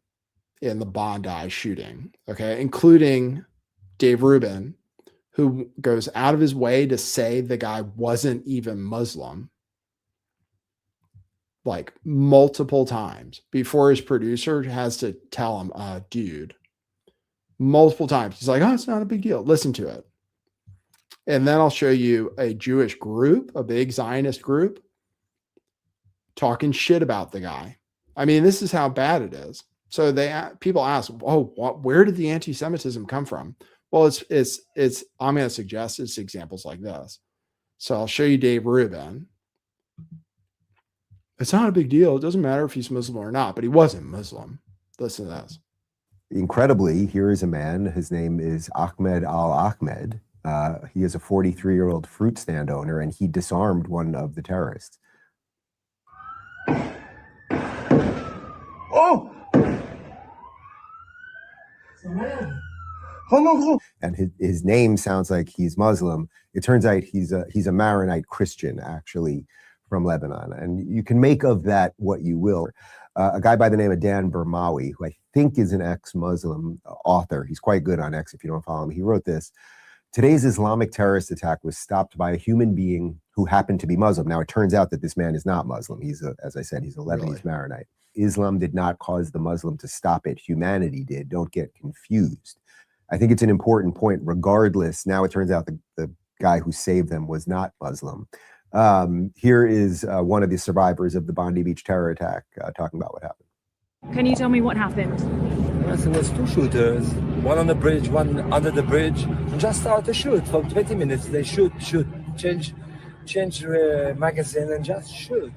in the Bondi shooting, okay, including Dave Rubin, who goes out of his way to say the guy wasn't even Muslim, like multiple times before his producer has to tell him, dude, multiple times. He's like, oh, it's not a big deal. Listen to it. And then I'll show you a Jewish group, a big Zionist group, talking shit about the guy. I mean, this is how bad it is. So people ask, oh, where did the anti-Semitism come from? Well, it's I'm going to suggest it's examples like this. So I'll show you Dave Rubin. It's not a big deal. It doesn't matter if he's Muslim or not, but he wasn't Muslim. Listen to this. Incredibly, here is a man. His name is Ahmed al-Ahmed. He is a 43-year-old fruit stand owner, and he disarmed one of the terrorists. Oh! And his name sounds like he's Muslim. It turns out he's a Maronite Christian, actually, from Lebanon. And you can make of that what you will. A guy by the name of Dan Bermawi, who I think is an ex-Muslim author. He's quite good on X if you don't follow him. He wrote this. Today's Islamic terrorist attack was stopped by a human being who happened to be Muslim. Now, it turns out that this man is not Muslim. As I said, he's a Lebanese Maronite. Islam did not cause the Muslim to stop it. Humanity did. Don't get confused. I think it's an important point. Regardless, now it turns out the guy who saved them was not Muslim. Here is one of the survivors of the Bondi Beach terror attack talking about what happened. Can you tell me what happened? Yes, it was 2 shooters, one on the bridge, one under the bridge. Just started to shoot for 20 minutes. They shoot, change magazine and just shoot.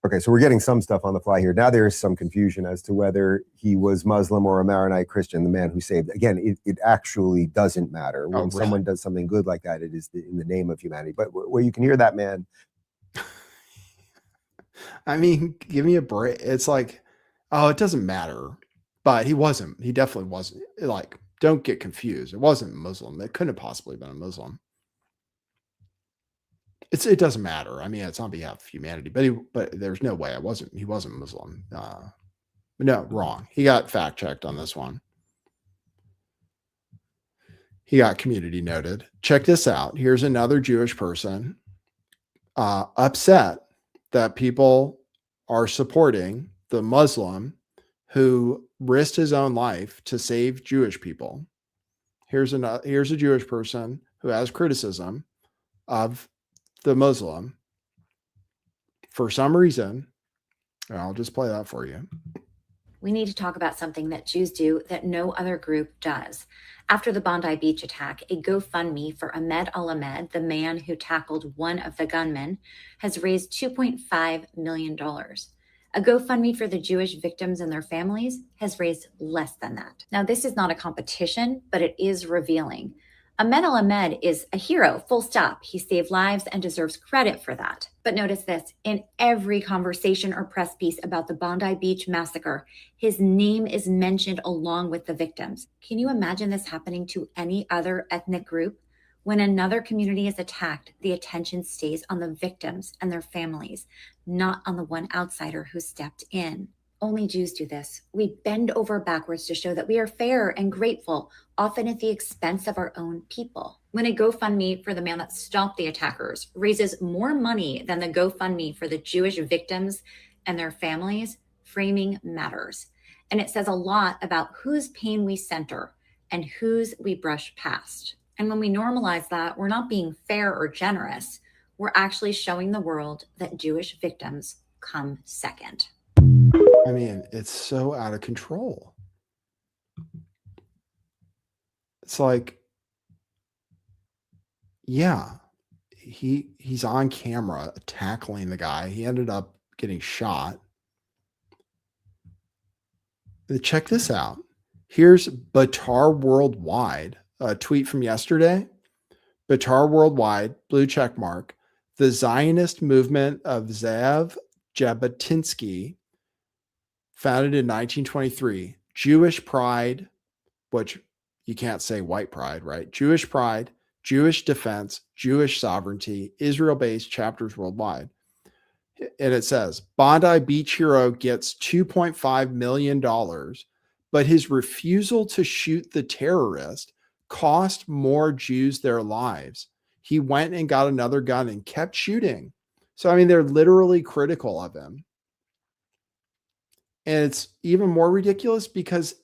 Okay, so we're getting some stuff on the fly here. Now there's some confusion as to whether he was Muslim or a Maronite Christian, the man who saved. Again, it actually doesn't matter. When someone does something good like that, it is in the name of humanity. But where you can hear that man. I mean, give me a break. It's like, oh, it doesn't matter. But he wasn't. He definitely wasn't. Like, don't get confused. It wasn't Muslim. It couldn't have possibly been a Muslim. It doesn't matter. I mean, it's on behalf of humanity, but there's no way he wasn't Muslim. No, wrong. He got fact checked on this one. He got community noted. Check this out. Here's another Jewish person upset that people are supporting the Muslim who risked his own life to save Jewish people. Here's a Jewish person who has criticism of the Muslim for some reason. I'll just play that for you. We need to talk about something that Jews do that no other group does. After the Bondi Beach attack, a GoFundMe for Ahmed al-Ahmed, the man who tackled one of the gunmen, has raised $2.5 million. A GoFundMe for the Jewish victims and their families has raised less than that. Now, this is not a competition, but it is revealing. Ahmed al-Ahmed is a hero, full stop. He saved lives and deserves credit for that. But notice this, in every conversation or press piece about the Bondi Beach massacre, his name is mentioned along with the victims. Can you imagine this happening to any other ethnic group? When another community is attacked, the attention stays on the victims and their families, not on the one outsider who stepped in. Only Jews do this. We bend over backwards to show that we are fair and grateful, often at the expense of our own people. When a GoFundMe for the man that stopped the attackers raises more money than the GoFundMe for the Jewish victims and their families, framing matters. And it says a lot about whose pain we center and whose we brush past. And when we normalize that, we're not being fair or generous. We're actually showing the world that Jewish victims come second. I mean, it's so out of control. It's like, yeah, he's on camera tackling the guy. He ended up getting shot. Check this out. Here's Batar Worldwide, a tweet from yesterday. Batar Worldwide, blue check mark. The Zionist movement of Zev Jabotinsky, founded in 1923. Jewish pride, which you can't say white pride, right? Jewish pride, Jewish defense, Jewish sovereignty, Israel-based chapters worldwide. And it says, Bondi Beach hero gets $2.5 million, but his refusal to shoot the terrorist cost more Jews their lives. He went and got another gun and kept shooting. So, I mean, they're literally critical of him. And it's even more ridiculous because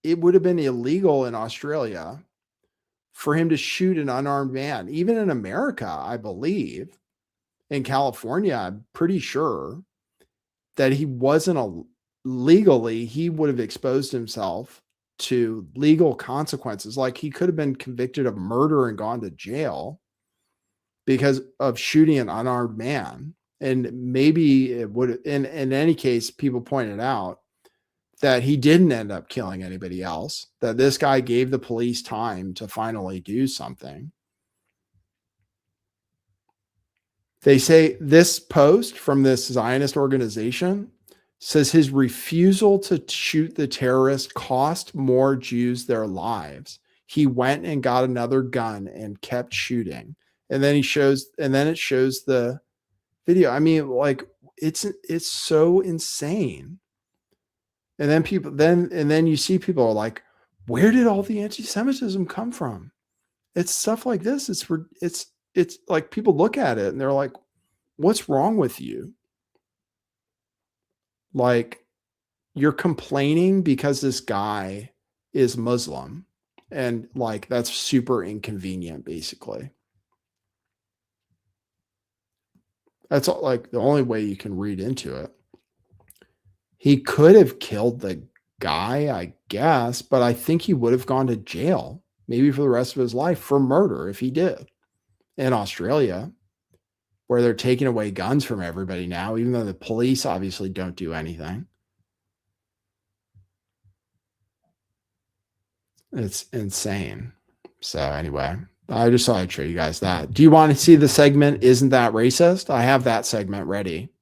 it would have been illegal in Australia for him to shoot an unarmed man. Even in America, I believe, in California, I'm pretty sure that he wasn't legally, he would have exposed himself to legal consequences. Like he could have been convicted of murder and gone to jail because of shooting an unarmed man. And maybe it would, in any case, people pointed out that he didn't end up killing anybody else, that this guy gave the police time to finally do something. They say this post from this Zionist organization says his refusal to shoot the terrorist cost more Jews their lives. He went and got another gun and kept shooting. And then it shows the video. I mean, like it's so insane. And then you see people are like, where did all the anti-Semitism come from? It's stuff like this. It's like people look at it and they're like, what's wrong with you? Like, you're complaining because this guy is Muslim, and like that's super inconvenient, basically. That's like the only way you can read into it. He could have killed the guy, I guess, but I think he would have gone to jail, maybe for the rest of his life, for murder if he did. In Australia, where they're taking away guns from everybody now, even though the police obviously don't do anything. It's insane. So anyway, I just thought I'd show you guys that. Do you want to see the segment, Isn't That Racist? I have that segment ready.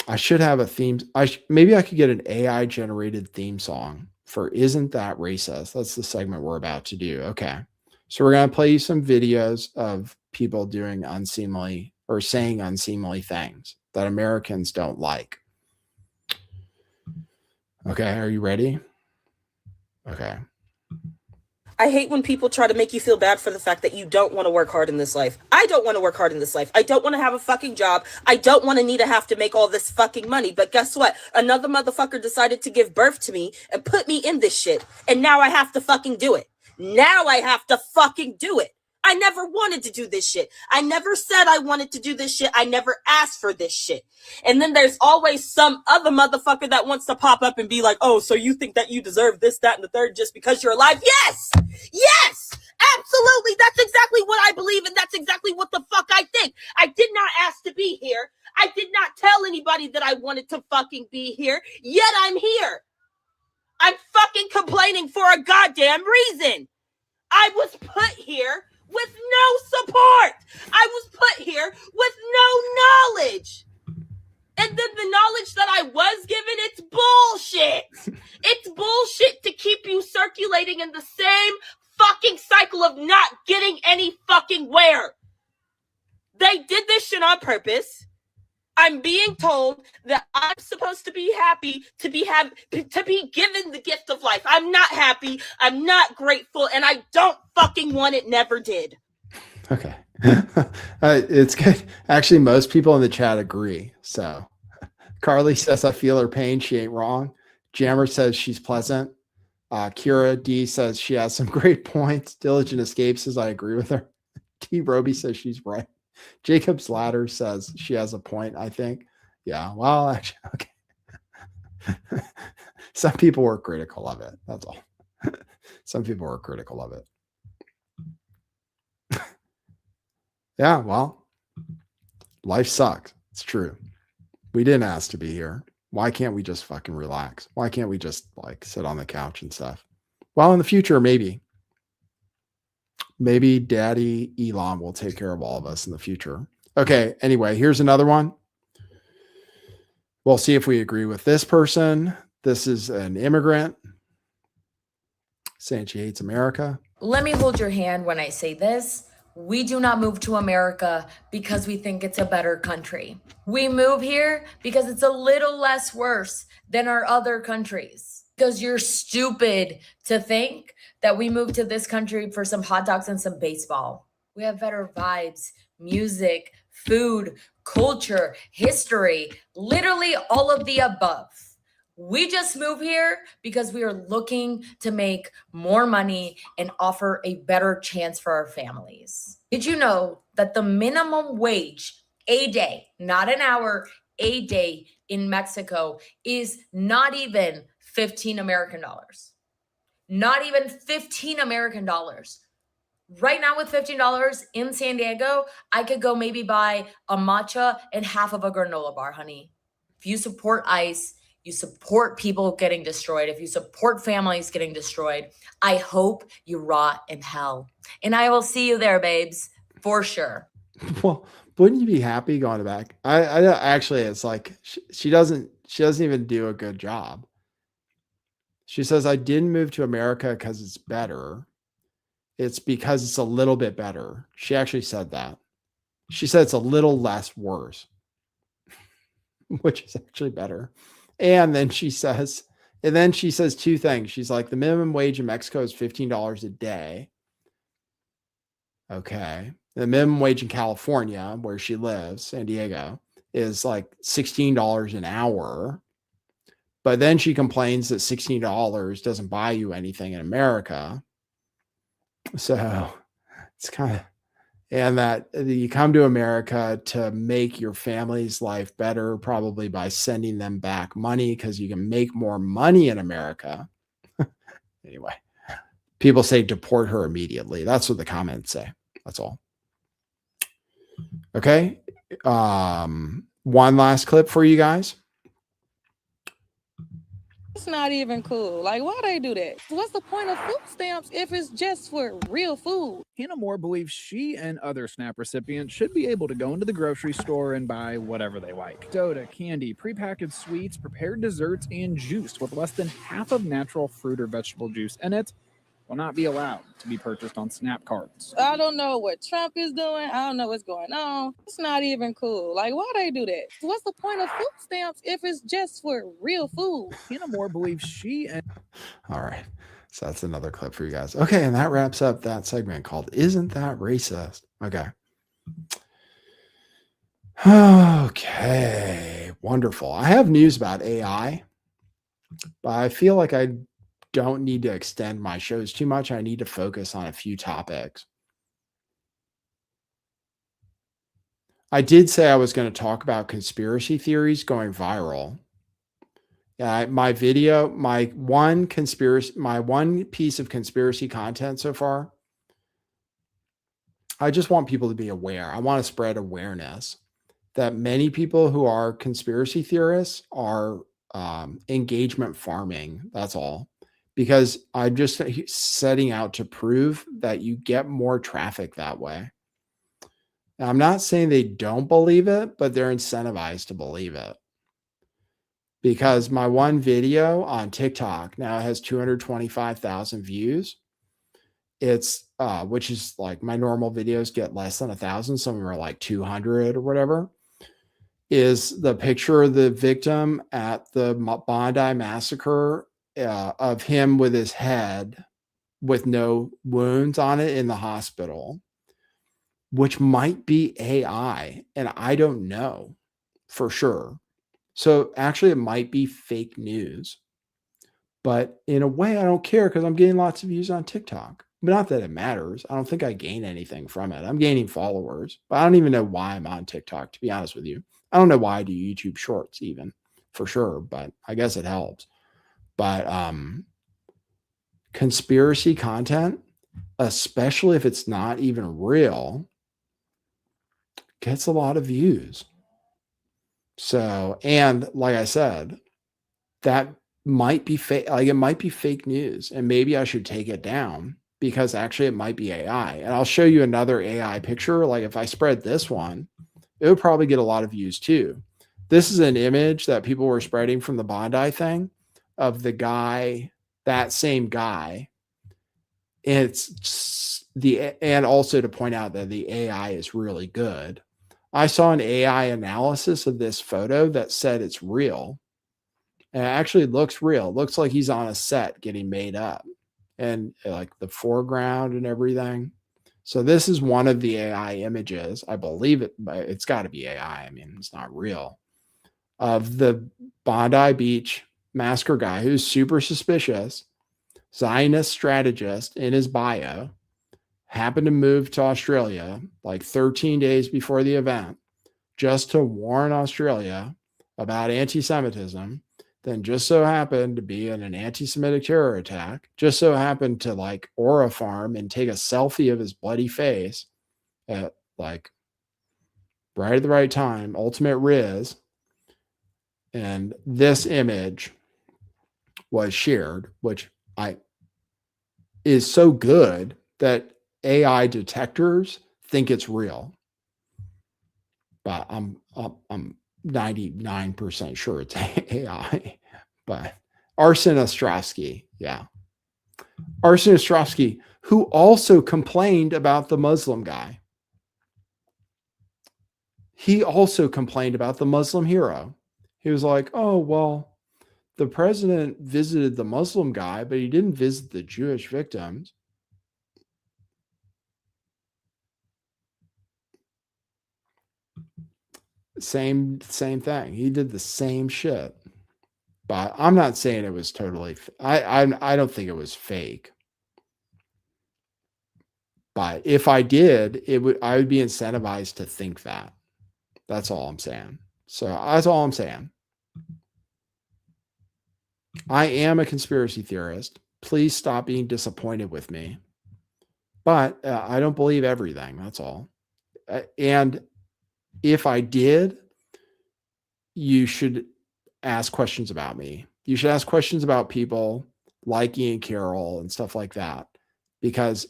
I should have a theme. Maybe I could get an AI generated theme song for Isn't That Racist? That's the segment we're about to do. Okay. So we're going to play you some videos of people doing unseemly or saying unseemly things that Americans don't like. Okay. Are you ready? Okay. I hate when people try to make you feel bad for the fact that you don't want to work hard in this life. I don't want to work hard in this life. I don't want to have a fucking job. I don't want to have to make all this fucking money. But guess what? Another motherfucker decided to give birth to me and put me in this shit. And now I have to fucking do it. Now I have to fucking do it. I never wanted to do this shit. I never said I wanted to do this shit. I never asked for this shit. And then there's always some other motherfucker that wants to pop up and be like, oh, so you think that you deserve this, that, and the third just because you're alive? Yes! Yes! Absolutely! That's exactly what I believe, and that's exactly what the fuck I think. I did not ask to be here. I did not tell anybody that I wanted to fucking be here, yet I'm here. I'm fucking complaining for a goddamn reason. I was put here with no support. I was put here with no knowledge. And then the knowledge that I was given, it's bullshit. It's bullshit to keep you circulating in the same fucking cycle of not getting any fucking where. They did this shit on purpose. I'm being told that I'm supposed to be happy to be given the gift of life. I'm not happy. I'm not grateful, and I don't fucking want it. Never did. Okay. It's good. Actually, most people in the chat agree. So Carly says, I feel her pain. She ain't wrong. Jammer says she's pleasant. Kira D says she has some great points. Diligent Escape says, I agree with her. T. Roby says she's right. Jacob's Ladder says she has a point, I think. Yeah, well, actually, okay. Some people were critical of it. That's all. Some people are critical of it. Yeah, well, life sucks. It's true. We didn't ask to be here. Why can't we just fucking relax? Why can't we just like sit on the couch and stuff? Well, in the future, maybe. Maybe Daddy Elon will take care of all of us in the future. Okay, anyway, here's another one. We'll see if we agree with this person. This is an immigrant saying she hates America. Let me hold your hand when I say this. We do not move to America because we think it's a better country. We move here because it's a little less worse than our other countries. Because you're stupid to think that we moved to this country for some hot dogs and some baseball. We have better vibes, music, food, culture, history, literally all of the above. We just move here because we are looking to make more money and offer a better chance for our families. Did you know that the minimum wage a day, not an hour, a day in Mexico is not even 15 American dollars? Not even 15 American dollars. Right now with $15 in San Diego, I could go maybe buy a matcha and half of a granola bar, honey. If you support ICE, you support people getting destroyed. If you support families getting destroyed, I hope you rot in hell. And I will see you there, babes, for sure. Well, wouldn't you be happy going back? I actually, it's like she doesn't even do a good job. She says, I didn't move to America because it's better. It's because it's a little bit better. She actually said that. She said it's a little less worse, which is actually better. And then she says two things. She's like, the minimum wage in Mexico is $15 a day. Okay. The minimum wage in California, where she lives, San Diego, is like $16 an hour. But then she complains that $16 doesn't buy you anything in America. So it's kind of, and that you come to America to make your family's life better, probably by sending them back money because you can make more money in America. Anyway, people say deport her immediately. That's what the comments say. That's all. Okay. One last clip for you guys. It's not even cool. Like, why they do that? What's the point of food stamps if it's just for real food? Hannah Moore believes she and other SNAP recipients should be able to go into the grocery store and buy whatever they like. Soda, candy, prepackaged sweets, prepared desserts, and juice with less than half of natural fruit or vegetable juice in it will not be allowed to be purchased on SNAP cards. I don't know what Trump is doing. I don't know what's going on. It's not even cool. Like, why they do that? What's the point of food stamps if it's just for real food? Hannah Moore believes she and... All right. So that's another clip for you guys. Okay. And that wraps up that segment called Isn't That Racist? Okay. Okay. Wonderful. I have news about AI, but I feel like I don't need to extend my shows too much. I need to focus on a few topics. I did say I was going to talk about conspiracy theories going viral. My one piece of conspiracy content so far, I just want people to be aware. I want to spread awareness that many people who are conspiracy theorists are engagement farming. That's all. Because I'm just setting out to prove that you get more traffic that way. Now, I'm not saying they don't believe it, but they're incentivized to believe it. Because my one video on TikTok now has 225,000 views. It's which is like my normal videos get less than 1,000. Some of them are like 200 or whatever. Is the picture of the victim at the Bondi massacre of him with his head with no wounds on it in the hospital, which might be AI. And I don't know for sure. So actually it might be fake news, but in a way I don't care because I'm getting lots of views on TikTok. But not that it matters. I don't think I gain anything from it. I'm gaining followers, but I don't even know why I'm on TikTok, to be honest with you. I don't know why I do YouTube shorts even for sure, but I guess it helps. But conspiracy content, especially if it's not even real, gets a lot of views. So, and like I said, that might be fake. Like, it might be fake news, and maybe I should take it down because actually it might be AI. And I'll show you another AI picture. Like, if I spread this one, it would probably get a lot of views too. This is an image that people were spreading from the Bondi thing of the guy, that same guy. And also to point out that the AI is really good. I saw an AI analysis of this photo that said it's real. And it actually looks real. It looks like he's on a set getting made up, and like the foreground and everything. So this is one of the AI images. I believe it, but it's got to be AI. I mean, it's not real. Of the Bondi Beach massacre guy who's super suspicious, Zionist strategist in his bio, happened to move to Australia like 13 days before the event just to warn Australia about anti-Semitism, then just so happened to be in an anti-Semitic terror attack, just so happened to like aura farm and take a selfie of his bloody face at like right at the right time, ultimate Riz. And this image was shared, which is so good that AI detectors think it's real. But I'm 99% sure it's AI. But Arsen Ostrovsky, yeah. Arsen Ostrovsky, who also complained about the Muslim guy. He also complained about the Muslim hero. He was like, oh, well, the president visited the Muslim guy, but he didn't visit the Jewish victims. Same thing. He did the same shit. But I'm not saying it was totally. I don't think it was fake. But if I did, I would be incentivized to think that. That's all I'm saying. So that's all I'm saying. I am a conspiracy theorist. Please stop being disappointed with me. But I don't believe everything. That's all. And if I did, you should ask questions about me. You should ask questions about people like Ian Carroll and stuff like that, because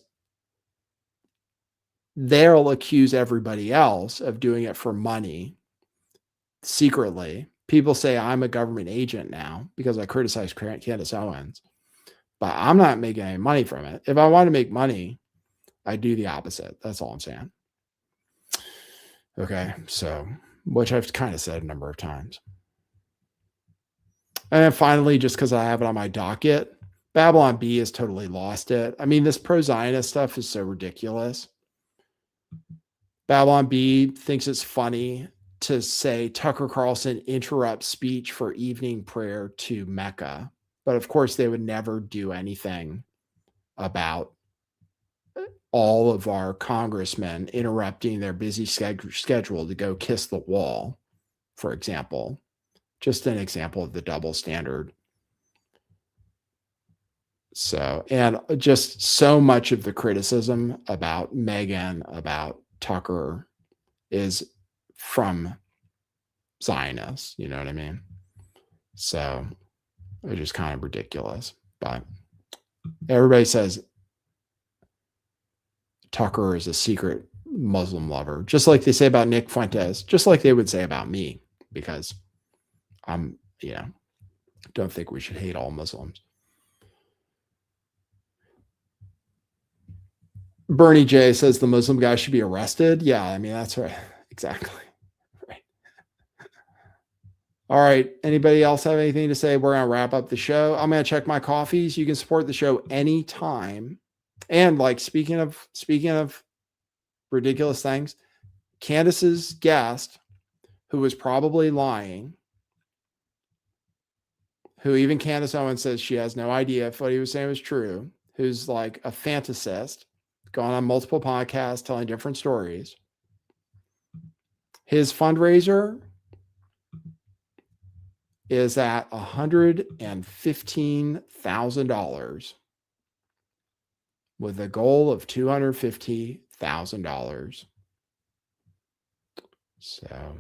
they'll accuse everybody else of doing it for money secretly. People say I'm a government agent now because I criticize Candace Owens, but I'm not making any money from it. If I want to make money, I do the opposite. That's all I'm saying. Okay, so, which I've kind of said a number of times. And then finally, just because I have it on my docket, Babylon Bee has totally lost it. I mean, this pro-Zionist stuff is so ridiculous. Babylon Bee thinks it's funny to say Tucker Carlson interrupts speech for evening prayer to Mecca. But of course, they would never do anything about all of our congressmen interrupting their busy schedule to go kiss the wall, for example. Just an example of the double standard. So, and just so much of the criticism about Meghan, about Tucker, is from Zionists, you know what I mean? So it's just kind of ridiculous. But everybody says Tucker is a secret Muslim lover, just like they say about Nick Fuentes, just like they would say about me, because I'm, don't think we should hate all Muslims. Bernie J says the Muslim guy should be arrested. Yeah, I mean, that's right. Exactly. Right. All right. Anybody else have anything to say? We're going to wrap up the show. I'm going to check my coffees. You can support the show anytime. And like, speaking of ridiculous things, Candace's guest, who was probably lying, who even Candace Owens says she has no idea if what he was saying was true, who's like a fantasist, gone on multiple podcasts telling different stories. His fundraiser is at $115,000. with a goal of $250,000. So,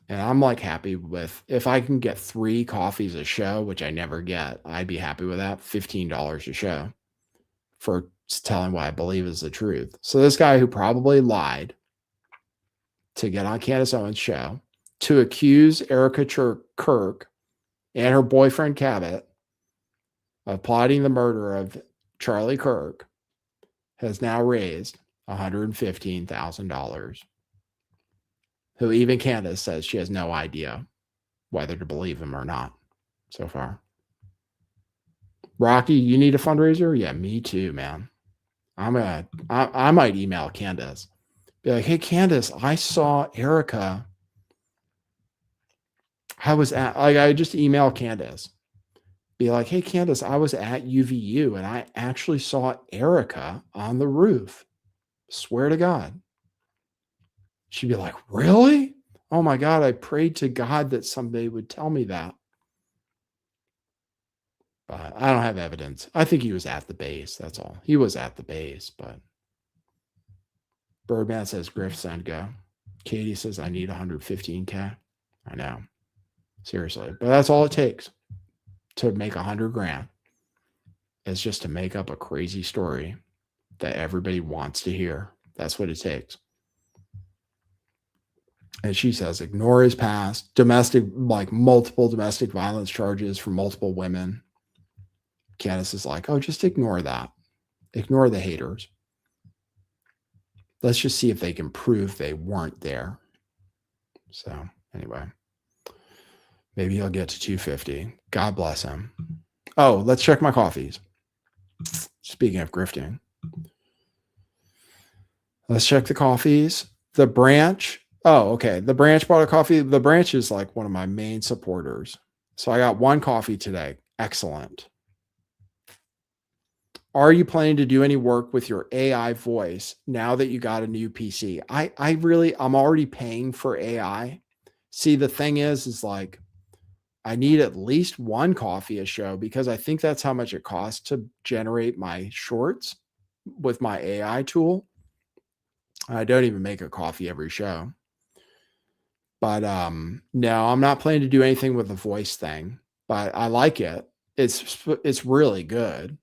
and I'm like happy with, if I can get 3 coffees a show, which I never get, I'd be happy with that. $15 a show for telling what I believe is the truth. So this guy who probably lied to get on Candace Owens' show to accuse Erica Kirk and her boyfriend Cabot of plotting the murder of Charlie Kirk has now raised $115,000. Who even Candace says she has no idea whether to believe him or not so far. Rocky, you need a fundraiser? Yeah, me too, man. I might email Candace. Be like, hey, Candace, I saw Erica. I just email Candace. Be like, hey, Candace, I was at UVU and I actually saw Erica on the roof. Swear to God. She'd be like, really? Oh my God, I prayed to God that somebody would tell me that. But I don't have evidence. I think he was at the base. That's all. He was at the base, but Birdman says, Griff, send go. Katie says, I need 115K. I know. Seriously. But that's all it takes to make $100,000. It's just to make up a crazy story that everybody wants to hear. That's what it takes. And she says, ignore his past, multiple domestic violence charges from multiple women. Candace is like, oh, just ignore that. Ignore the haters. Let's just see if they can prove they weren't there. So anyway, maybe he'll get to 250. God bless him. Oh, let's check my coffees. Speaking of grifting, let's check the coffees. The Branch. Oh, okay. The Branch bought a coffee. The Branch is like one of my main supporters. So I got 1 coffee today. Excellent. Are you planning to do any work with your AI voice now that you got a new PC? I'm already paying for AI. See, the thing is like, I need at least 1 coffee a show because I think that's how much it costs to generate my shorts with my AI tool. I don't even make a coffee every show. But no, I'm not planning to do anything with the voice thing, but I like it. It's really good.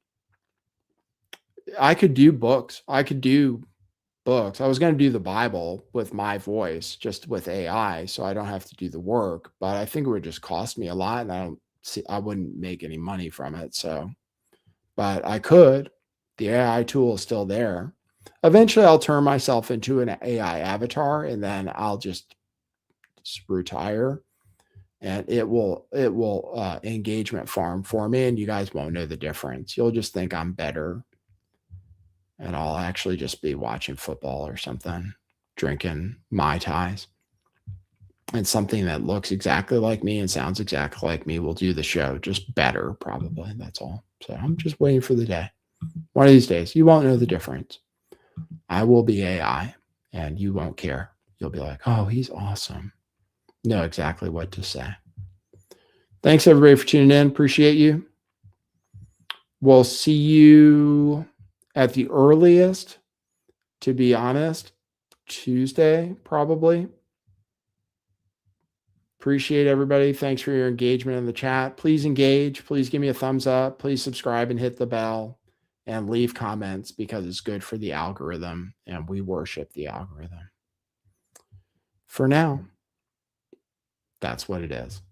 I could do books. I was going to do the Bible with my voice, just with AI, so I don't have to do the work. But I think it would just cost me a lot, and I wouldn't make any money from it. So, but I could. The AI tool is still there. Eventually, I'll turn myself into an AI avatar, and then I'll just retire, and it will engagement farm for me, and you guys won't know the difference. You'll just think I'm better. And I'll actually just be watching football or something, drinking Mai Tais. And something that looks exactly like me and sounds exactly like me will do the show, just better, probably. That's all. So I'm just waiting for the day. One of these days, you won't know the difference. I will be AI, and you won't care. You'll be like, oh, he's awesome. Know exactly what to say. Thanks, everybody, for tuning in. Appreciate you. We'll see you at the earliest, to be honest, Tuesday, probably. Appreciate everybody. Thanks for your engagement in the chat. Please engage. Please give me a thumbs up. Please subscribe and hit the bell and leave comments because it's good for the algorithm and we worship the algorithm. For now, that's what it is.